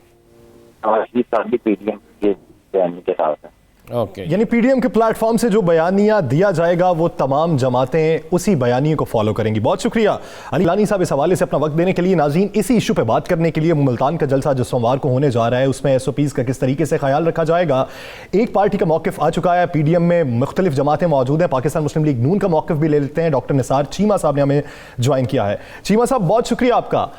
नवाज शरीफ साहब भी पीडीएम के बयानिया के साथ हैं। ओके। यानी पीडीएम के प्लेटफॉर्म से जो बयानिया दिया जाएगा वो तमाम जमातें उसी बयानिए को फॉलो करेंगी। बहुत शुक्रिया अली लानी साहब इस हवाले से अपना वक्त देने के लिए। नाज़रीन, इसी इशू पे बात करने के लिए मुल्तान का जलसा जो सोमवार को होने जा रहा है उसमें SOPs का किस तरीके से ख्याल रखा जाएगा, एक पार्टी का मौक़िफ़ आ चुका है। पीडीएम में मुख्तलिफ जमातें मौजूद हैं। पाकिस्तान मुस्लिम लीग नून का मौक़िफ़ भी ले लेते हैं। डॉक्टर निसार चीमा साहब ने हमें ज्वाइन किया है। चीमा साहब, बहुत शुक्रिया आपका।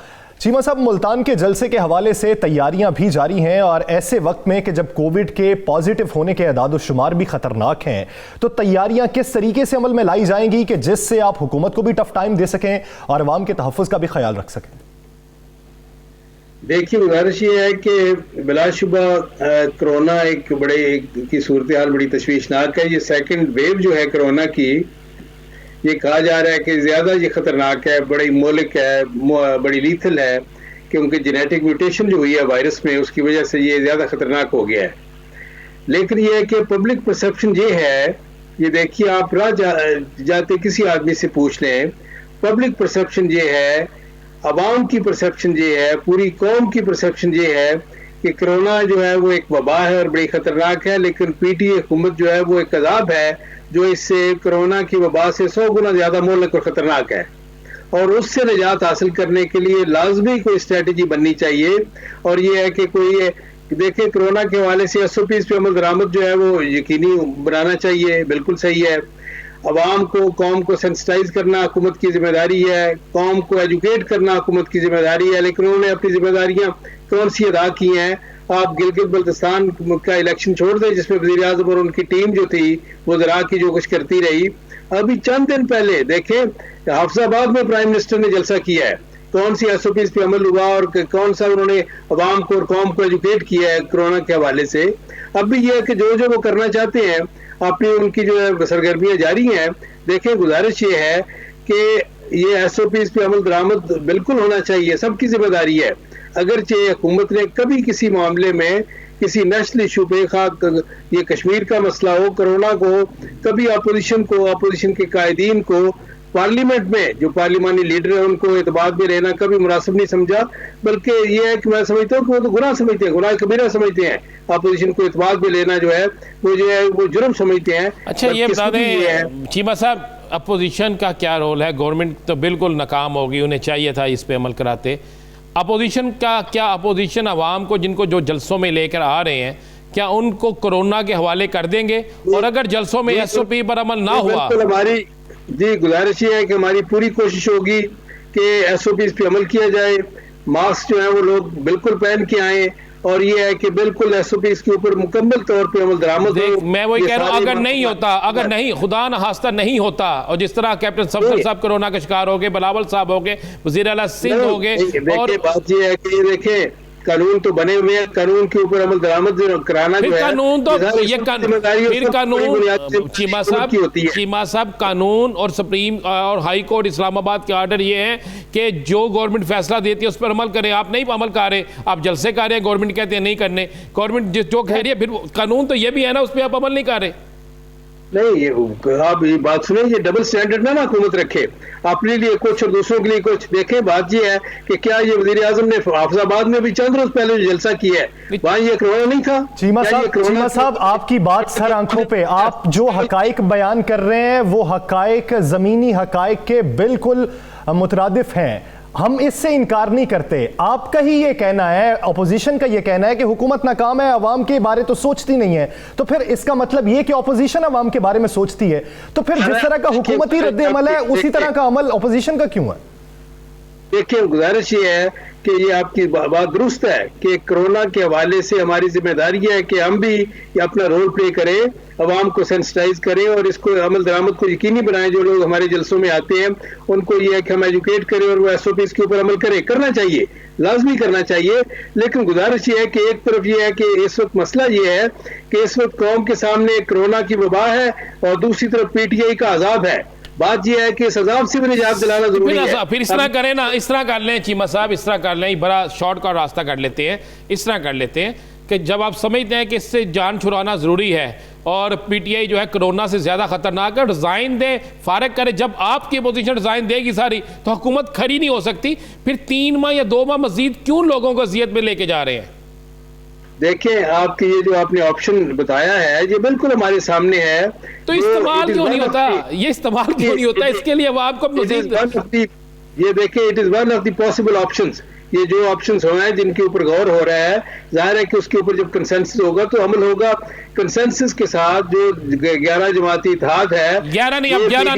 चीमा साहब, मुल्तान के जलसे के हवाले से तैयारियां भी जारी हैं और ऐसे वक्त में कि जब कोविड के पॉजिटिव होने के अदाद-ओ-शुमार भी खतरनाक हैं, तो तैयारियां किस तरीके से अमल में लाई जाएंगी कि जिससे आप हुकूमत को भी टफ टाइम दे सकें और अवाम के तहफ़्फ़ुज़ का भी ख्याल रख सकें? देखिए, गुजारिश ये है कि बिलाशुबा कोरोना एक बड़े की सूरत हाल बड़ी तशवीशनाक है। ये सेकंड वेव जो है कोरोना की, ये कहा जा रहा है कि ज़्यादा ये ख़तरनाक है, बड़ी मोलिक है, बड़ी लीथल है, क्योंकि जेनेटिक म्यूटेशन जो हुई है वायरस में उसकी वजह से ये ज़्यादा ख़तरनाक हो गया है। लेकिन ये है कि पब्लिक परसेप्शन ये है, ये देखिए आप जाते किसी आदमी से पूछ लें, पब्लिक परसेप्शन ये है, अवाम की परसेप्शन ये है, पूरी कौम की परसेप्शन ये है कि कोरोना जो है वो एक वबा है और बड़ी ख़तरनाक है। लेकिन PTI हुकूमत जो है वो एक अजाब है जो इससे कोरोना की वबा से 100 गुना ज़्यादा मोहलक और ख़तरनाक है। और उससे निजात हासिल करने के लिए लाजमी कोई स्ट्रेटजी बननी चाहिए। और ये है कि कोई देखिए, कोरोना के हवाले से SOPs पे अमल दरामद जो है वो यकीनी बनाना चाहिए, बिल्कुल सही है। अवाम को, कौम को सेंसिटाइज करना हुकूमत की जिम्मेदारी है, कौम को एजुकेट करना हुकूमत की जिम्मेदारी है। लेकिन उन्होंने अपनी जिम्मेदारियां कौन सी अदा की हैं? आप गिलगित बल्तिस्तान का इलेक्शन छोड़ दें जिसमें वज़ीर आज़म और उनकी टीम जो थी वो ज़रा की जो कुछ करती रही। अभी चंद दिन पहले देखें, हाफिजाबाद में प्राइम मिनिस्टर ने जलसा किया है, कौन सी SOPs पे अमल हुआ और कौन सा उन्होंने अवाम को और कौम को एजुकेट किया है कोरोना के हवाले से। अब भी यह है कि जो जो वो करना चाहते हैं अपनी उनकी जो है सरगर्मियाँ जारी हैं। देखें, गुजारिश ये है कि ये SOPs पे अमल दरामद बिल्कुल होना चाहिए, सबकी जिम्मेदारी है। अगरचे हुकूमत ने कभी किसी मामले में किसी नेशनल इशू पे, ये कश्मीर का मसला हो, कोरोना को, कभी अपोजिशन को, अपोजिशन के कायदीन को पार्लियामेंट में जो पार्लिमानी लीडर है उनको एतबार में रहना कभी मुनासिब नहीं समझा। बल्कि ये है कि मैं समझता हूँ कि वो तो गुनाह समझते हैं, गुनाह कबीरा समझते हैं। अपोजिशन को एतबार में लेना जो है वो जुर्म समझते हैं। अच्छा, ये बता दें चीमा साहब, अपोजिशन का क्या रोल है? गवर्नमेंट तो बिल्कुल नाकाम होगी, उन्हें चाहिए था इस पे अमल कराते। अपोजिशन का क्या, अपोजिशन अवाम को जिनको जो जलसों में लेकर आ रहे हैं, क्या उनको कोरोना के हवाले कर देंगे? और अगर जलसों में SOP पर अमल ना हुआ, हमारी गुजारिश ये है कि हमारी पूरी कोशिश होगी कि SOPs पे अमल किया जाए। मास्क जो है वो लोग बिल्कुल पहन के आए और ये है कि बिल्कुल SOPs के ऊपर मुकम्मल तौर पे अमल दरामद हो। मैं वही कह रहा हूँ, अगर नहीं होता, अगर नहीं, खुदा न खास्ता नहीं होता, और जिस तरह कैप्टन सफदर साहब कोरोना का शिकार हो गए, बिलावल साहब हो गए, वज़ीर आला सिंध हो गए, और बात ये है कि देखें कानून तो बने हुए हैं, कानून के ऊपर अमल दरामद कराना जो है, कानून तो ये फिर कानून चीमा साहब, कानून और सुप्रीम और हाई कोर्ट इस्लामाबाद के ऑर्डर ये है कि जो गवर्नमेंट फैसला देती है उस पर अमल करें। आप नहीं अमल कर रहे, आप जलसे कर रहे हैं, गवर्नमेंट कहते हैं नहीं करने, गवर्नमेंट जो कह रही है, फिर कानून तो ये भी है ना, उस पर आप अमल नहीं कर रहे। नहीं, ये आप ये बात सुने, ये डबल स्टैंडर्ड ना हुकूमत रखे, अपने लिए कुछ और दूसरों के लिए कुछ। देखें, बात ये है कि क्या ये वज़ीर आज़म ने हाफिजाबाद में भी चंद रोज पहले जो जलसा किया है वहाँ ये कोरोना नहीं था? चीमा साहब, आपकी बात सर आंखों पे, आप जो हकाइक बयान कर रहे हैं वो हकाइक ज़मीनी हकाइक के बिल्कुल मुतरादिफ हैं। हम इससे इनकार नहीं करते। आपका ही ये कहना है, अपोजिशन का ये कहना है कि हुकूमत नाकाम है, अवाम के बारे तो सोचती नहीं है। तो फिर इसका मतलब ये कि अपोजिशन अवाम के बारे में सोचती है, तो फिर जिस तरह का हुकूमती रद्द अमल है उसी तरह का अमल अपोजिशन का क्यों है? देखिए, गुजारिश ये है कि ये आपकी बात दुरुस्त है कि कोरोना के हवाले से हमारी जिम्मेदारी है कि हम भी अपना रोल प्ले करें, अवाम को सेंसिटाइज करें और इसको अमल दरामद को यकीनी बनाएं। जो लोग हमारे जलसों में आते हैं उनको ये है कि हम एजुकेट करें और वो SOPs के ऊपर अमल करें, करना चाहिए, लाजमी करना चाहिए। लेकिन गुजारिश ये है कि एक तरफ ये है कि इस वक्त मसला ये है कि इस वक्त कौम के सामने कोरोना की वबा है और दूसरी तरफ PTI का अजाब है। बात यह है कि सजा से भी निजात दिलाना जरूरी है। फिर इस तरह करें ना, इस तरह कर लें चीमा साहब, इस तरह कर लें, बड़ा शॉर्ट का रास्ता कर लेते हैं, इस तरह कर लेते हैं कि जब आप समझते हैं कि इससे जान छुड़ाना ज़रूरी है और पीटीआई जो है कोरोना से ज़्यादा ख़तरनाक है, रिज़ाइन दे, फारग करे। जब आपकी अपोजिशन रिज़ाइन देगी सारी तो हुकूमत खड़ी नहीं हो सकती। फिर 3 माह या 2 माह मजीद क्यों लोगों को अजियत में लेके जा रहे हैं? देखें, आपके ये जो आपने ऑप्शन बताया है ये बिल्कुल हमारे सामने है, तो इस्तेमाल क्यों नहीं होता? ये इस्तेमाल क्यों नहीं होता? इसके लिए वो आपको मजीद ये देखें, it is one of the possible options. ये जो ऑप्शंस हो हैं जिनके ऊपर गौर हो रहा है, जाहिर है कि उसके ऊपर जब कंसेंसस होगा तो अमल होगा। कंसेंसस के साथ जो 11 जमाती इत्तेहाद है, 11 नहीं, अब 11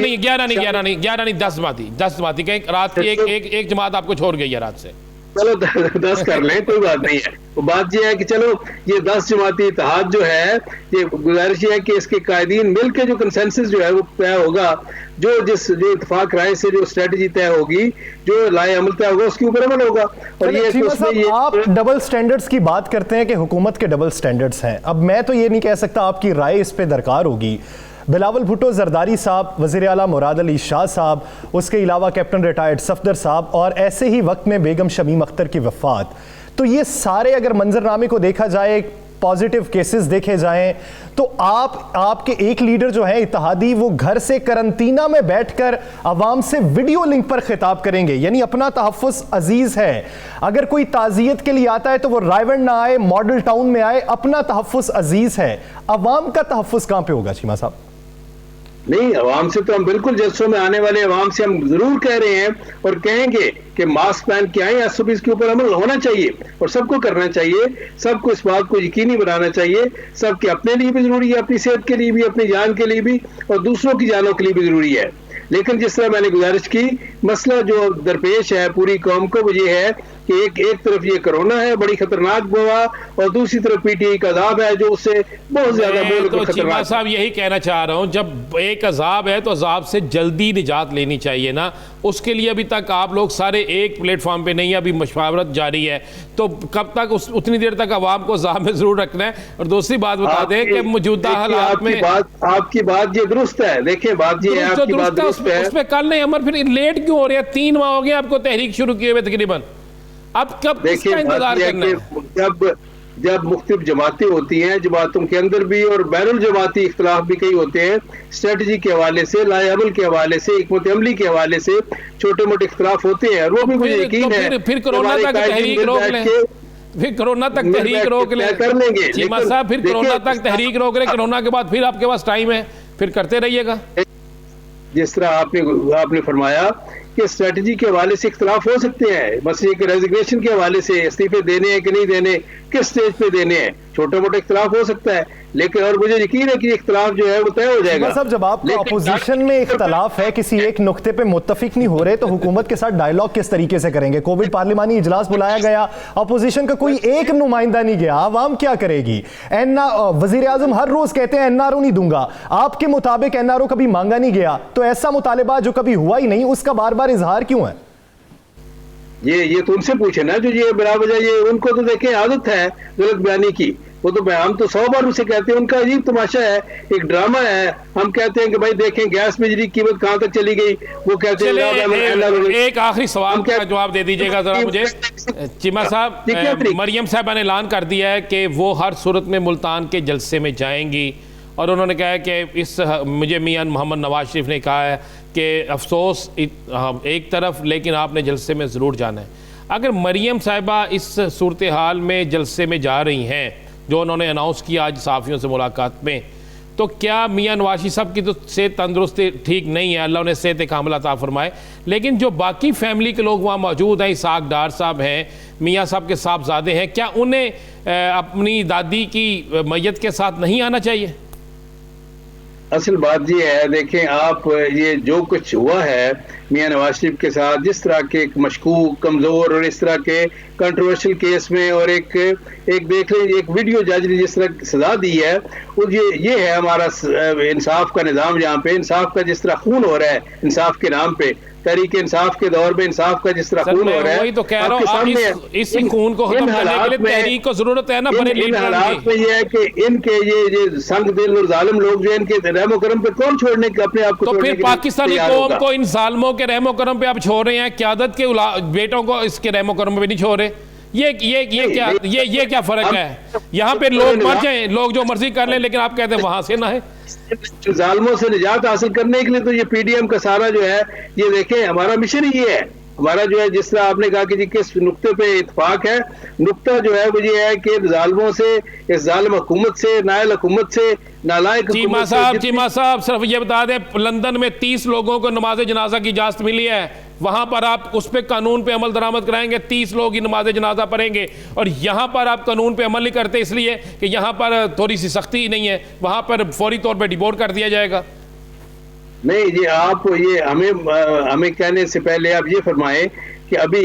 नहीं, 10 जमाती के रात की एक जमात आपको छोड़ गई है रात से। चलो 10 कर लें, कोई बात नहीं है। तो बात यह है कि चलो ये 10 जमाती इत्तेहाद जो है, ये गुजारिश है कि इसके कायदीन मिलकर जो कंसेंसस जो है वो तय होगा, जो इत्तेफाक राय से जो स्ट्रेटजी तय होगी, जो लाए अमल तय होगा, उसके ऊपर अमल होगा। और ये आप डबल स्टैंडर्ड्स की बात करते हैं कि हुकूमत के डबल स्टैंडर्ड्स हैं। अब मैं तो ये नहीं कह सकता, आपकी राय इस पे दरकार होगी। बिलावल भुट्टो जरदारी साहब, वज़ीर आला मुराद अली शाह साहब, उसके अलावा कैप्टन रिटायर्ड सफदर साहब, और ऐसे ही वक्त में बेगम शमीम अख्तर की वफ़ात, तो ये सारे अगर मंजरनामे को देखा जाए, पॉजिटिव केसेस देखे जाएं, तो आपके एक लीडर जो है इत्तेहादी, वो घर से करंतना में बैठकर अवाम से वीडियो लिंक पर खिताब करेंगे। यानी अपना तहफ़्फ़ुज़ अजीज़ है, अगर कोई ताज़ियत के लिए आता है तो वो रायवंड ना आए, मॉडल टाउन में आए, अपना तहफ़्फ़ुज़ अजीज़ है। अवाम का तहफ़्फ़ुज़ कहाँ पे होगा चीमा साहब? नहीं, अवाम से तो हम बिल्कुल जलसों में आने वाले अवाम से हम जरूर कह रहे हैं और कहेंगे कि मास्क पहन के आए, SOPs के ऊपर अमल होना चाहिए और सबको करना चाहिए। सबको इस बात को यकीनी बनाना चाहिए। सबके अपने लिए भी जरूरी है, अपनी सेहत के लिए भी, अपनी जान के लिए भी, और दूसरों की जानों के लिए भी जरूरी है। लेकिन जिस तरह मैंने गुजारिश की, मसला जो दरपेश है पूरी कौम को वो ये है कि एक तरफ ये कोरोना है बड़ी खतरनाक वबा, और दूसरी तरफ पीटीआई का अजाब है जो उससे बहुत ज्यादा खतरनाक। साहब यही कहना चाह रहा हूं, जब एक अजाब है तो अजाब से जल्दी निजात लेनी चाहिए ना। उसके लिए अभी तक आप लोग सारे एक प्लेटफॉर्म पे नहीं है, अभी मशवरत जारी है। तो कब तक उतनी देर तक अवाम को अजाब में जरूर रखना है। और दूसरी बात बता दें कि मौजूदा हालात में आपकी बात ये दुरुस्त है। देखिए, बात ये है, आपकी बात दुरुस्त है, उसमें कल नहीं अमर, फिर लेट क्यों हो रहे हैं? 3 माह हो गए आपको तहरीक शुरू किए हुए तकरीबन। अब कब इसका इंतजार करना है? जब मुख्तलिफ जमातें होती हैं, जमातों के अंदर भी और बैनुल जमाती इख्तिलाफ भी कई होते हैं, स्ट्रेटजी के हवाले से, लाए अमल के हवाले से, हिकमत अमली के हवाले से छोटे मोटे इख्तिलाफ होते हैं। और वो भी मुझे यकीन है फिर कोरोना तक तहरीक रोक लें, फिर कोरोना तक तहरीक रोक लें, कर लेंगे चीमा साहब। फिर कोरोना तक तहरीक रोक लें, कोरोना के बाद फिर आपके पास टाइम है, फिर करते रहिएगा। जिस तरह आपने फरमाया कि स्ट्रेटजी के हवाले से इख्तिलाफ हो सकते हैं, बस ये कि रेजिग्नेशन के हवाले से इस्तीफे देने हैं कि नहीं देने, किस स्टेज पे देने हैं, छोटे मोटे इख्तिलाफ हो सकता है। लेकिन और मुझे यकीन है कि इख्तिलाफ जो है वो तय हो जाएगा। साहब, जब आपको अपोजिशन में इख्तिलाफ है, किसी एक नुक्ते पे मुत्तफिक नहीं हो रहे, तो हुकूमत के साथ डायलॉग किस तरीके से करेंगे? कोविड पार्लिमानी इजलास बुलाया गया, अपोजिशन का कोई एक नुमाइंदा नहीं गया, आवाम क्या करेगी? वजीर आजम हर रोज कहते हैं NRO नहीं दूंगा, आपके मुताबिक NRO कभी मांगा नहीं गया, तो ऐसा मुतालिबा जो कभी हुआ ही नहीं, उसका बार बार इजहार क्यों है? ये तो उनसे पूछे ना जो ये बिला वजह, ये उनको तो देखें आदत है गलत बयानी की। वो तो हम तो 100 बार उसे कहते हैं, उनका अजीब तमाशा है, एक ड्रामा है। हम कहते हैं कि भाई देखें गैस बिजली की कीमत कहां तक चली गई, वो कहते हैं। एक आखिरी सवाल का जवाब दे दीजिएगा जरा मुझे चीमा साहब। मरियम साहबा ने ऐलान कर दिया है कि वो हर सूरत में मुल्तान के जलसे में जाएंगी, और उन्होंने कहा है कि मुझे मियां मोहम्मद नवाज शरीफ ने कहा है कि अफसोस एक तरफ, लेकिन आपने जलसे में ज़रूर जाना है। अगर मरियम साहिबा इस सूरत हाल में जलसे में जा रही हैं, जो उन्होंने अनाउंस किया आज सहाफ़ियों से मुलाकात में, तो क्या मियां नवाज शरीफ साहब की तो सेहत तंदुरुस्ती ठीक नहीं है, अल्लाह उन्हें सेहत कामिला अता फरमाए, लेकिन जो बाकी फैमिली के लोग वहाँ मौजूद हैं, इसाक डार साहब हैं, मियाँ साहब के साहबजादे हैं, क्या उन्हें अपनी दादी की मैयत के साथ नहीं आना चाहिए? असल बात ये है, देखें आप, ये जो कुछ हुआ है मियां नवाज शरीफ के साथ, जिस तरह के एक मशकूक, कमज़ोर और इस तरह के कंट्रोवर्शियल केस में, और एक देख लें एक वीडियो जज ने जिस तरह सजा दी है, ये है हमारा इंसाफ का निज़ाम, जहाँ पे इंसाफ का जिस तरह खून हो रहा है इंसाफ के नाम पे, तहरीक इंसाफ के दौर में इंसाफ का जिस तरह खून हो रहा है, वही तो कह रहा हूं, इस खून को खत्म करने के लिए तहरीक को जरूरत है ना। इन हालात में ये है कि इनके ये संग दिल और जालिम लोग जो इनके रहमो करम पे कौन छोड़ने के अपने आप को, तो फिर पाकिस्तानी कौम को इन जालिमों के रहमो करम पे आप छोड़ रहे हैं, क़यादत के बेटों को इसके रहमो करम पे नहीं छोड़ रहे। ये क्या फर्क है? यहाँ पे लोग मर जाएं, लोग जो मर्जी कर लें, लेकिन आप कहते हैं वहां से ना है। जालिमों से निजात हासिल करने के लिए तो ये पीडीएम का सारा जो है, ये देखें हमारा मिशन ही ये है। हमारा जो है, जिस तरह आपने कहा कि जी किस नुक्ते पे इत्तेफाक है, नुक्ता जो है वो ये है कि जालिमों से, इस जालिम हुकूमत से, नायल हुकूमत से, नालायक चीमा साहब सिर्फ ये बता दें, लंदन में 30 लोगों को नमाज जनाजा की इजाजत मिली है, वहां पर आप उस पे कानून पे अमल दरामद कराएंगे, 30 लोग ही नमाज जनाजा पढ़ेंगे, और यहां पर आप कानून पे अमल नहीं करते इसलिए कि यहां पर थोड़ी सी सख्ती नहीं है, वहां पर फौरी तौर पर डिपोर्ट कर दिया जाएगा। नहीं जी, आप ये हमें कहने से पहले आप ये फरमाएं कि अभी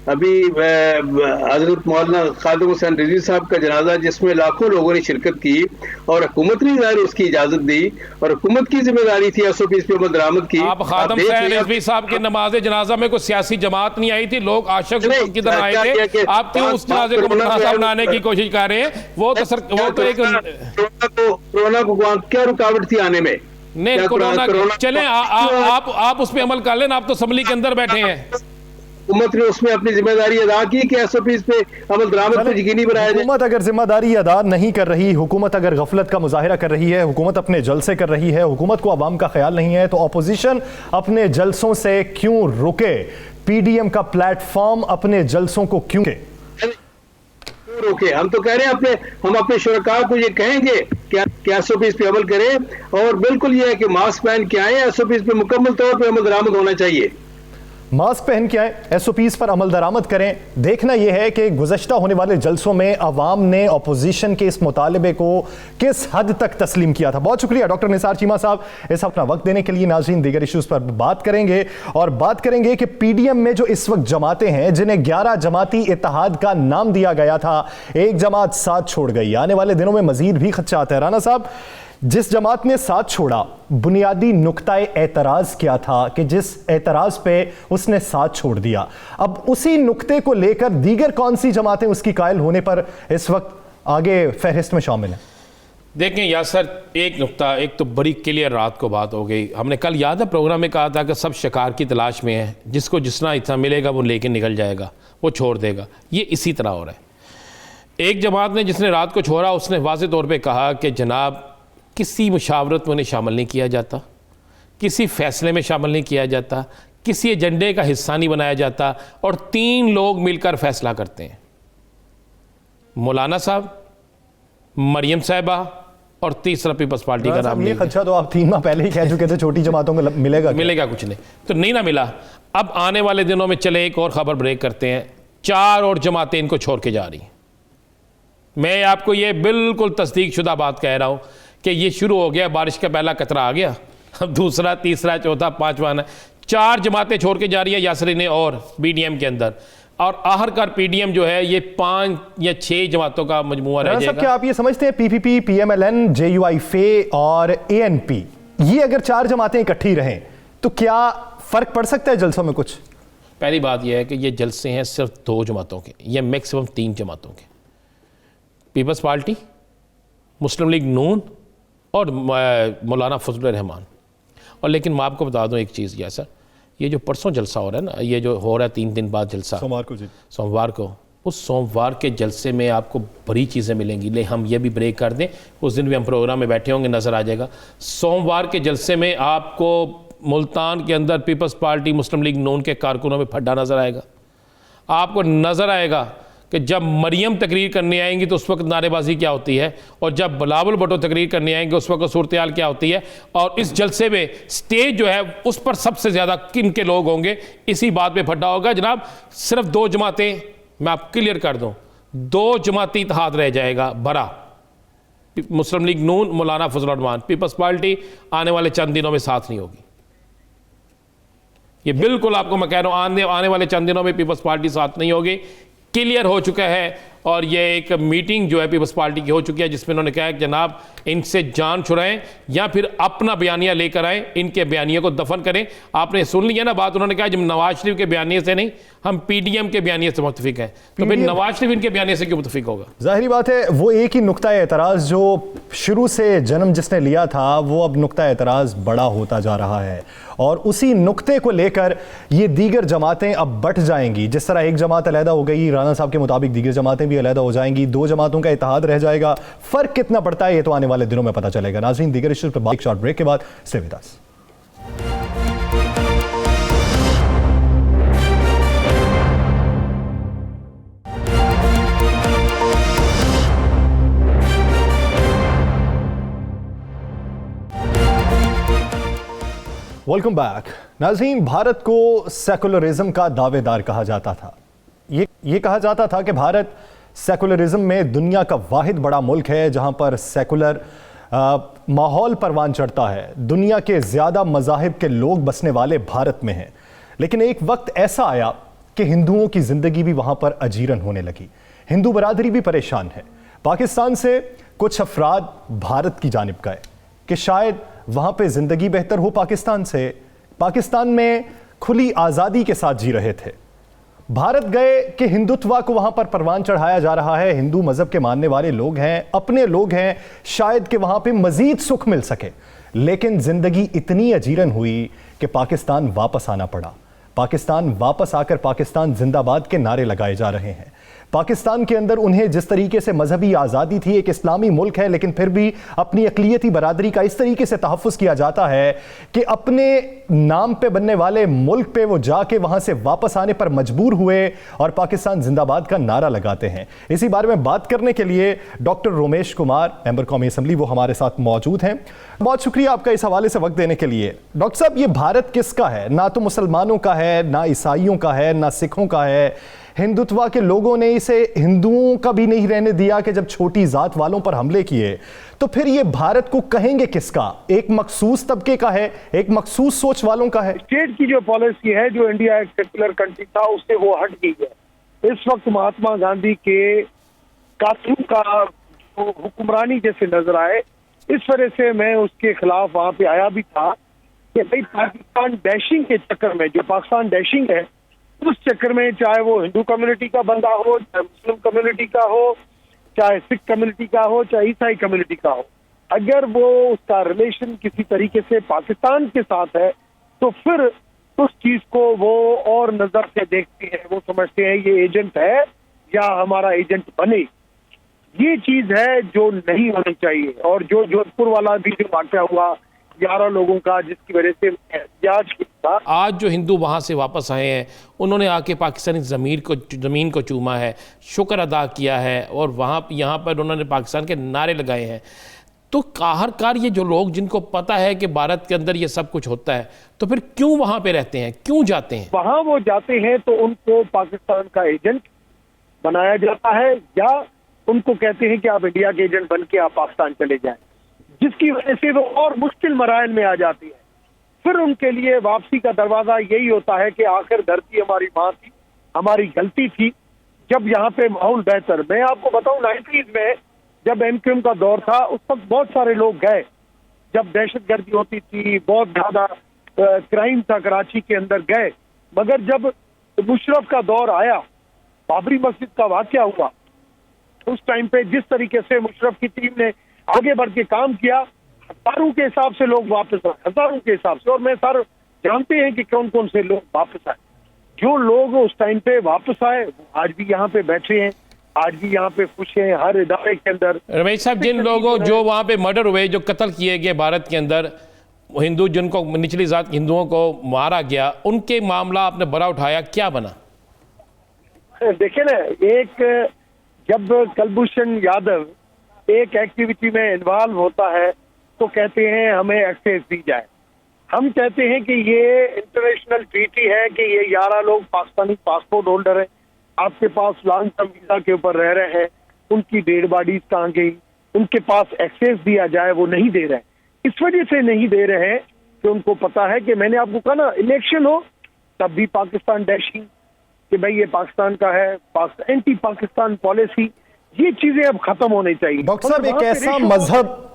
हजरत मौलाना खादिम हुसैन रिजवी साहब का जनाजा, जिसमें लाखों लोगों ने शिरकत की और हुकूमत ने ज़ाहिर उसकी इजाजत दी, और हुकूमत की जिम्मेदारी थी SOPs पे अमल दरामद की। आप खादिम हुसैन रिजवी साहब के नमाज जनाजा में कोई सियासी जमात नहीं आई थी, लोग आशिक की तरह आए थे, आप क्यों उस जनाजे को मुनासा बनाने की कोशिश कर रहे हैं? वो तो एक कोरोना को क्या रुकावट थी आने में? नहीं, कोरोना चले आप उस पर अमल कर लेना, आप तो असम्बली के अंदर बैठे हैं। हुकूमत ने उसमें अपनी जिम्मेदारी अदा की कि SOPs पे अमल दरामद को यकीनी बनाया जाए। हुकूमत अगर जिम्मेदारी अदा नहीं कर रही, हुकूमत अगर गफलत का मुजाहिरा कर रही है, हुकूमत अपने जलसे कर रही है, हुकूमत को अवाम का ख्याल नहीं है, तो अपोजिशन अपने जलसों से क्यों रुके? पीडीएम का प्लेटफॉर्म अपने जलसों को क्यों रोके? हम तो कह रहे हैं हम अपने शुरका को ये कहेंगे कि SOPs पे अमल करें, और बिल्कुल ये है कि मास्क पहन के आए, SOPs पे मुकम्मल तौर पे अमल दरामद होना चाहिए। मास्क पहन के आए, SOPs पर अमल दरामद करें। देखना यह है कि गुज़श्ता होने वाले जलसों में अवाम ने अपोजिशन के इस मुतालबे को किस हद तक तस्लीम किया था। बहुत शुक्रिया डॉक्टर निसार चीमा साहब इस अपना वक्त देने के लिए। नाज़रीन, दीगर इश्यूज़ पर बात करेंगे, और बात करेंगे कि पीडीएम में जो इस वक्त जमातें हैं, जिन्हें 11 जमाती इत्तेहाद का नाम दिया गया था, एक जमात साथ छोड़ गई। आने वाले दिनों में मजीद भी खदशात है। राना साहब, जिस जमात ने साथ छोड़ा, बुनियादी नुक्ताए एतराज़ क्या था कि जिस एतराज़ पे उसने साथ छोड़ दिया? अब उसी नुक्ते को लेकर दीगर कौन सी जमातें उसकी कायल होने पर इस वक्त आगे फहरिस्त में शामिल हैं? देखें यासर, एक नुक्ता, एक तो बड़ी क्लियर रात को बात हो गई। हमने कल याद है प्रोग्राम में कहा था कि सब शिकार की तलाश में है, जिसको जितना इतना मिलेगा वो लेके निकल जाएगा, वो छोड़ देगा। ये इसी तरह हो रहा है। एक जमात ने जिसने रात को छोड़ा, उसने वाज़ेह तौर पर कहा कि जनाब किसी मुशावरत में उन्हें शामिल नहीं किया जाता, किसी फैसले में शामिल नहीं किया जाता, किसी एजेंडे का हिस्सा नहीं बनाया जाता, और 3 लोग मिलकर फैसला करते हैं, मौलाना साहब, मरियम साहिबा और तीसरा पीपल्स पार्टी का नाम नहीं। अच्छा, तो आप 3 माह पहले ही कह चुके थे छोटी जमातों को मिलेगा कुछ नहीं, तो नहीं ना मिला। अब आने वाले दिनों में चले एक और खबर ब्रेक करते हैं, 4 और जमातें इनको छोड़ के जा रही हैं। मैं आपको ये बिल्कुल तस्दीक शुदा बात कह रहा हूं कि ये शुरू हो गया, बारिश का पहला कतरा आ गया, अब दूसरा, तीसरा, चौथा, पांचवा, 4 जमातें छोड़ के जा रही है यासरी ने और पीडीएम के अंदर, और आखिरकार पीडीएम जो है ये 5 या 6 जमातों का मजमुआ रह जाएगा। क्या आप ये समझते हैं PPP, PMLN, JUI और ANP, ये अगर 4 जमातें इकट्ठी रहें तो क्या फर्क पड़ सकता है जलसों में कुछ? पहली बात यह है कि ये जलसे हैं सिर्फ 2 जमातों के, ये मैक्सिमम 3 जमातों के, पीपल्स पार्टी, मुस्लिम लीग नून और मौलाना फजलुर रहमान। और लेकिन मैं आपको बता दूं एक चीज़, यह सर, ये जो परसों जलसा हो रहा है ना, ये जो हो रहा है 3 दिन बाद जलसा, सोमवार को, उस सोमवार के जलसे में आपको बड़ी चीज़ें मिलेंगी। ले हम ये भी ब्रेक कर दें, उस दिन भी हम प्रोग्राम में बैठे होंगे, नज़र आ जाएगा। सोमवार के जलसे में आपको मुल्तान के अंदर पीपल्स पार्टी, मुस्लिम लीग नून के कारकुनों में फड्डा नज़र आएगा। आपको नज़र आएगा कि जब मरियम तकरीर करने आएंगी तो उस वक्त नारेबाजी क्या होती है, और जब बिलावल भुट्टो तकरीर करने आएंगे उस वक्त सूरत हाल क्या होती है। और इस जलसे में स्टेज जो है उस पर सबसे ज़्यादा किन के लोग होंगे, इसी बात पे फड्डा होगा। जनाब, सिर्फ 2 जमातें, मैं आप क्लियर कर दूं, 2 जमाती इत्तेहाद रह जाएगा भरा, मुस्लिम लीग नून, मौलाना फजलुर रहमान। पीपल्स पार्टी आने वाले चंद दिनों में साथ नहीं होगी, ये बिल्कुल आपको मैं कह रहा हूं, आने वाले चंद दिनों में पीपल्स पार्टी साथ नहीं होगी, क्लियर हो चुका है। और ये एक मीटिंग जो है पीपल्स पार्टी की हो चुकी है, जिसमें उन्होंने कहा कि जनाब इनसे जान छुड़ाएं या फिर अपना बयानिया लेकर आएं, इनके बयानिए को दफन करें। आपने सुन लिया ना बात, उन्होंने कहा जब नवाज शरीफ के बयानिए से नहीं, हम पीडीएम के बयानिए से मुतफिक हैं, तो फिर नवाज शरीफ इनके बयानिए से क्यों मुतफिक होगा? जाहिर बात है वो एक ही नुक्ता एतराज़ जो शुरू से जन्म जिसने लिया था, वो अब नुक्ता एतराज़ बड़ा होता जा रहा है और उसी नुक्ते को लेकर ये दीगर जमातें अब बट जाएंगी। जिस तरह एक जमात अलहदा हो गई, राना साहब के मुताबिक दीगर जमातें भी अलहदा हो जाएंगी, दो जमातों का इत्तेहाद रह जाएगा। फ़र्क कितना पड़ता है ये तो आने वाले दिनों में पता चलेगा। नाज़रीन, दीगर इश्यूज़ पर एक शॉर्ट ब्रेक के बाद stay with us. Welcome back. नाज़रीन, भारत को सेकुलरिज्म का दावेदार कहा जाता था। ये कहा जाता था कि भारत सेकुलरिज्म में दुनिया का वाहिद बड़ा मुल्क है जहां पर सेकुलर माहौल परवान चढ़ता है। दुनिया के ज़्यादा मज़ाहिब के लोग बसने वाले भारत में हैं। लेकिन एक वक्त ऐसा आया कि हिंदुओं की ज़िंदगी भी वहां पर अजीरन होने लगी। हिंदू बरादरी भी परेशान है। पाकिस्तान से कुछ अफराद भारत की जानिब गए कि शायद वहां पे जिंदगी बेहतर हो पाकिस्तान से। पाकिस्तान में खुली आज़ादी के साथ जी रहे थे। भारत गए कि हिंदुत्व को वहां पर परवान चढ़ाया जा रहा है, हिंदू मजहब के मानने वाले लोग हैं, अपने लोग हैं, शायद कि वहां पे मजीद सुख मिल सके। लेकिन जिंदगी इतनी अजीरन हुई कि पाकिस्तान वापस आना पड़ा। पाकिस्तान वापस आकर पाकिस्तान जिंदाबाद के नारे लगाए जा रहे हैं। पाकिस्तान के अंदर उन्हें जिस तरीके से मजहबी आज़ादी थी, एक इस्लामी मुल्क है लेकिन फिर भी अपनी अक़लियती बरादरी का इस तरीके से तहफ़्फ़ुज़ किया जाता है कि अपने नाम पे बनने वाले मुल्क पे वो जाके वहाँ से वापस आने पर मजबूर हुए और पाकिस्तान जिंदाबाद का नारा लगाते हैं। इसी बारे में बात करने के लिए डॉक्टर रोमेश कुमार, मेंबर कौमी असम्बली, वो हमारे साथ मौजूद हैं। बहुत शुक्रिया आपका इस हवाले से वक्त देने के लिए। डॉक्टर साहब, ये भारत किसका है? ना तो मुसलमानों का है, ना ईसाइयों का है, ना सिखों का है। हिंदुत्व के लोगों ने इसे हिंदुओं का भी नहीं रहने दिया कि जब छोटी जात वालों पर हमले किए, तो फिर ये भारत को कहेंगे किसका? एक मखसूस तबके का है, एक मखसूस सोच वालों का है? स्टेट की जो पॉलिसी है, जो इंडिया एक सेक्युलर कंट्री था, उससे वो हट गई है। इस वक्त महात्मा गांधी के कानून का जो हुक्मरानी जैसे नजर आए, इस वजह से मैं उसके खिलाफ वहां पे आया भी था कि भाई पाकिस्तान डैशिंग के चक्कर में, जो पाकिस्तान डैशिंग है, उस चक्कर में चाहे वो हिंदू कम्युनिटी का बंदा हो, चाहे मुस्लिम कम्युनिटी का हो, चाहे सिख कम्युनिटी का हो, चाहे ईसाई कम्युनिटी का हो, अगर वो उसका रिलेशन किसी तरीके से पाकिस्तान के साथ है तो फिर उस चीज को वो और नजर से देखते हैं। वो समझते हैं ये एजेंट है या हमारा एजेंट बने। ये चीज है जो नहीं होनी चाहिए। और जो जोधपुर वाला भी जो वाक़या हुआ 11 लोगों का, जिसकी वजह से आज जो हिंदू वहाँ से वापस आए हैं, उन्होंने आके पाकिस्तानी ज़मीन को चूमा है, शुक्र अदा किया है और यहाँ पर उन्होंने पाकिस्तान के नारे लगाए हैं। तो आखिरकार ये जो लोग, जिनको पता है कि भारत के अंदर ये सब कुछ होता है, तो फिर क्यों वहाँ पे रहते हैं, क्यों जाते हैं? वहाँ वो जाते हैं तो उनको पाकिस्तान का एजेंट बनाया जाता है या उनको कहते हैं कि आप इंडिया के एजेंट बन के आप पाकिस्तान चले जाएं, जिसकी वजह से वो और मुश्किल मराइल में आ जाती है। फिर उनके लिए वापसी का दरवाजा यही होता है कि आखिर धरती हमारी माँ थी, हमारी गलती थी। जब यहाँ पे माहौल बेहतर, मैं आपको बताऊं 90s में जब एमक्यूएम का दौर था, उस वक्त बहुत सारे लोग गए। जब दहशतगर्दी होती थी, बहुत ज्यादा क्राइम था, कराची के अंदर गए। मगर जब मुशर्रफ का दौर आया, बाबरी मस्जिद का वाकया हुआ, उस टाइम पे जिस तरीके से मुशर्रफ की टीम ने आगे बढ़ के काम किया, हजारों के हिसाब से लोग वापस आए, हजारों के हिसाब से। और मैं सर जानते हैं कि कौन कौन से लोग वापस आए। जो लोग उस टाइम पे वापस आए आज भी यहाँ पे बैठे हैं, आज भी यहाँ पे खुश हैं। हर इदारे के अंदर रमेश साहब, जिन लोगों जो वहाँ पे मर्डर हुए, जो कत्ल किए गए भारत के अंदर, हिंदू जिनको निचली जात हिंदुओं को मारा गया, उनके मामला आपने बड़ा उठाया, क्या बना? देखे ना, एक जब कुलभूषण यादव एक एक्टिविटी में इन्वॉल्व होता है तो कहते हैं हमें एक्सेस दी जाए। हम कहते हैं कि ये इंटरनेशनल ट्रीटी है कि ये 11 लोग पाकिस्तानी पासपोर्ट होल्डर हैं, आपके पास लॉन्ग टर्म वीजा के ऊपर रह रहे हैं, उनकी डेड बॉडीज कहाँ गई, उनके पास एक्सेस दिया जाए, वो नहीं दे रहे हैं। इस वजह से नहीं दे रहे हैं कि उनको पता है कि मैंने आपको कहा ना, इलेक्शन हो तब भी पाकिस्तान डैशिंग, कि भाई ये पाकिस्तान का है, एंटी पाकिस्तान पॉलिसी, ये चीजें अब खत्म होनी चाहिए। डॉक्टर साहब, एक ऐसा मजहब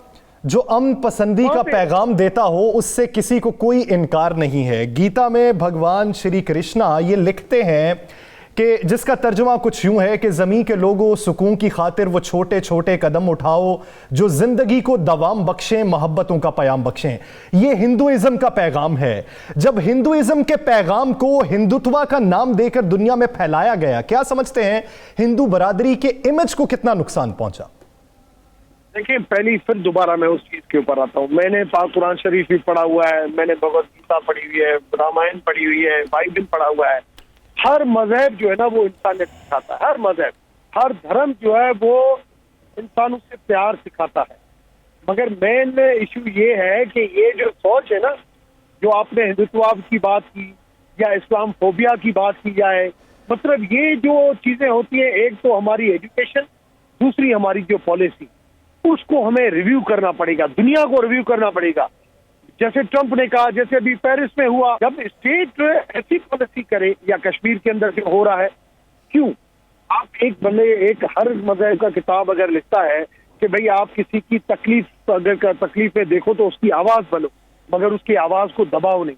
जो अमन पसंदी का पैगाम देता हो, उससे किसी को कोई इनकार नहीं है। गीता में भगवान श्री कृष्णा ये लिखते हैं कि जिसका तर्जुमा कुछ यूं है कि ज़मीन के लोगों, सुकून की खातिर वो छोटे छोटे कदम उठाओ जो जिंदगी को दवाम बख्शें, मोहब्बतों का पैगाम बख्शें। ये हिंदुइज्म का पैगाम है। जब हिंदुइज्म के पैगाम को हिंदुत्व का नाम देकर दुनिया में फैलाया गया, क्या समझते हैं हिंदू बरादरी के इमेज को कितना नुकसान पहुंचा? देखिए, पहली फिर दोबारा मैं उस चीज के ऊपर आता हूँ। मैंने पाक कुरान शरीफ भी पढ़ा हुआ है, मैंने भगवत गीता पढ़ी हुई है, रामायण पढ़ी हुई है, बाइबल पढ़ा हुआ है। हर मजहब जो है ना वो इंसानियत सिखाता है। हर मजहब, हर धर्म जो है वो इंसानों से प्यार सिखाता है। मगर मेन इशू ये है कि ये जो सोच है ना, जो आपने हिंदुत्व की बात की या इस्लाम फोबिया की बात की जाए, मतलब ये जो चीजें होती है, एक तो हमारी एजुकेशन, दूसरी हमारी जो पॉलिसी, उसको हमें रिव्यू करना पड़ेगा, दुनिया को रिव्यू करना पड़ेगा। जैसे ट्रंप ने कहा, जैसे अभी पेरिस में हुआ, जब स्टेट ऐसी पॉलिसी करे, या कश्मीर के अंदर जो हो रहा है, क्यों आप एक बंदे, एक हर मजहब का किताब अगर लिखता है कि भाई आप किसी की तकलीफ अगर तकलीफें देखो तो उसकी आवाज बनो, मगर उसकी आवाज को दबाओ नहीं।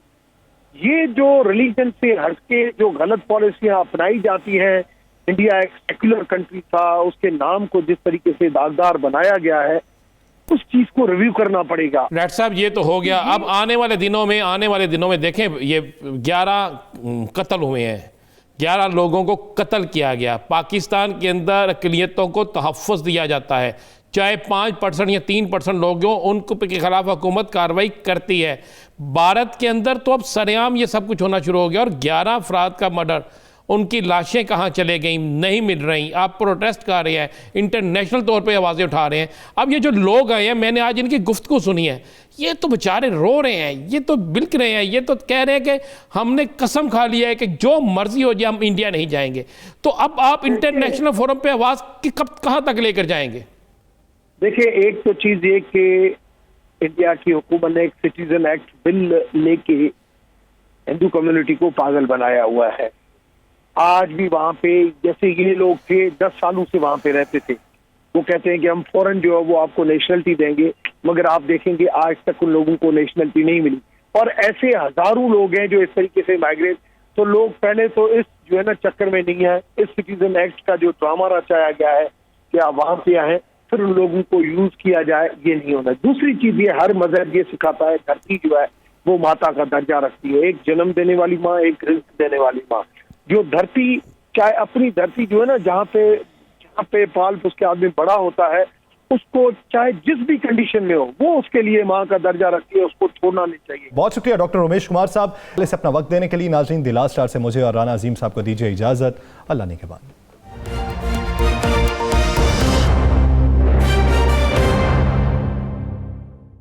ये जो रिलीजन से हटके जो गलत पॉलिसियां अपनाई जाती हैं, इंडिया एक सेक्युलर कंट्री था, उसके नाम को जिस तरीके से दागदार बनाया गया है, उस चीज को रिव्यू करना पड़ेगा। डॉक्टर साहब, ये तो हो गया। अब आने वाले दिनों में देखें, ये 11 कत्ल हुए हैं, 11 लोगों को कत्ल किया गया। पाकिस्तान के अंदर अक़लियतों को तहफ़्फ़ुज़ दिया जाता है, चाहे 5% या 3% लोग हों, उनको के खिलाफ हुकूमत कार्रवाई करती है। भारत के अंदर तो अब सरेआम ये सब कुछ होना शुरू हो गया, और 11 अफराद का मर्डर, उनकी लाशें कहाँ चले गई, नहीं मिल रही। आप प्रोटेस्ट कर रहे हैं, इंटरनेशनल तौर पे आवाज़ें उठा रहे हैं। अब ये जो लोग आए हैं, मैंने आज इनकी गुफ्तगू सुनी है, ये तो बेचारे रो रहे हैं, ये तो बिल्क रहे हैं, ये तो कह रहे हैं कि हमने कसम खा लिया है कि जो मर्जी हो जाए हम इंडिया नहीं जाएंगे। तो अब आप इंटरनेशनल फोरम पे आवाज़ कब कहाँ तक लेकर जाएंगे? देखिए, एक तो चीज़ ये कि इंडिया की हुकूमत ने एक सिटीजन एक्ट बिल लेके हिंदू कम्युनिटी को पागल बनाया हुआ है। आज भी वहां पे, जैसे ये लोग थे 10 सालों से वहां पे रहते थे, वो कहते हैं कि हम फौरन जो है वो आपको नेशनलिटी देंगे, मगर आप देखेंगे आज तक उन लोगों को नेशनलिटी नहीं मिली। और ऐसे हजारों लोग हैं जो इस तरीके से माइग्रेट, तो लोग पहले तो इस जो है ना चक्कर में नहीं है, इस सिटीजन एक्ट का जो ड्रामा रचाया गया है कि आप वहां से आए फिर उन लोगों को यूज किया जाए, ये नहीं होना। दूसरी चीज ये, हर मजहब ये सिखाता है धरती जो है वो माता का दर्जा रखती है, एक जन्म देने वाली माँ, एक रिज़्क देने वाली माँ। जो धरती, चाहे अपनी धरती जो है ना, जहाँ पे पाल पुस के आदमी बड़ा होता है, उसको चाहे जिस भी कंडीशन में हो, वो उसके लिए माँ का दर्जा रखती है, उसको छोड़ना नहीं चाहिए। बहुत शुक्रिया डॉक्टर उमेश कुमार साहब, इसे अपना वक्त देने के लिए। नाज़रीन, दिलास स्टार से मुझे और राना अजीम साहब को दीजिए इजाजत। अल्लाह ने के बाद।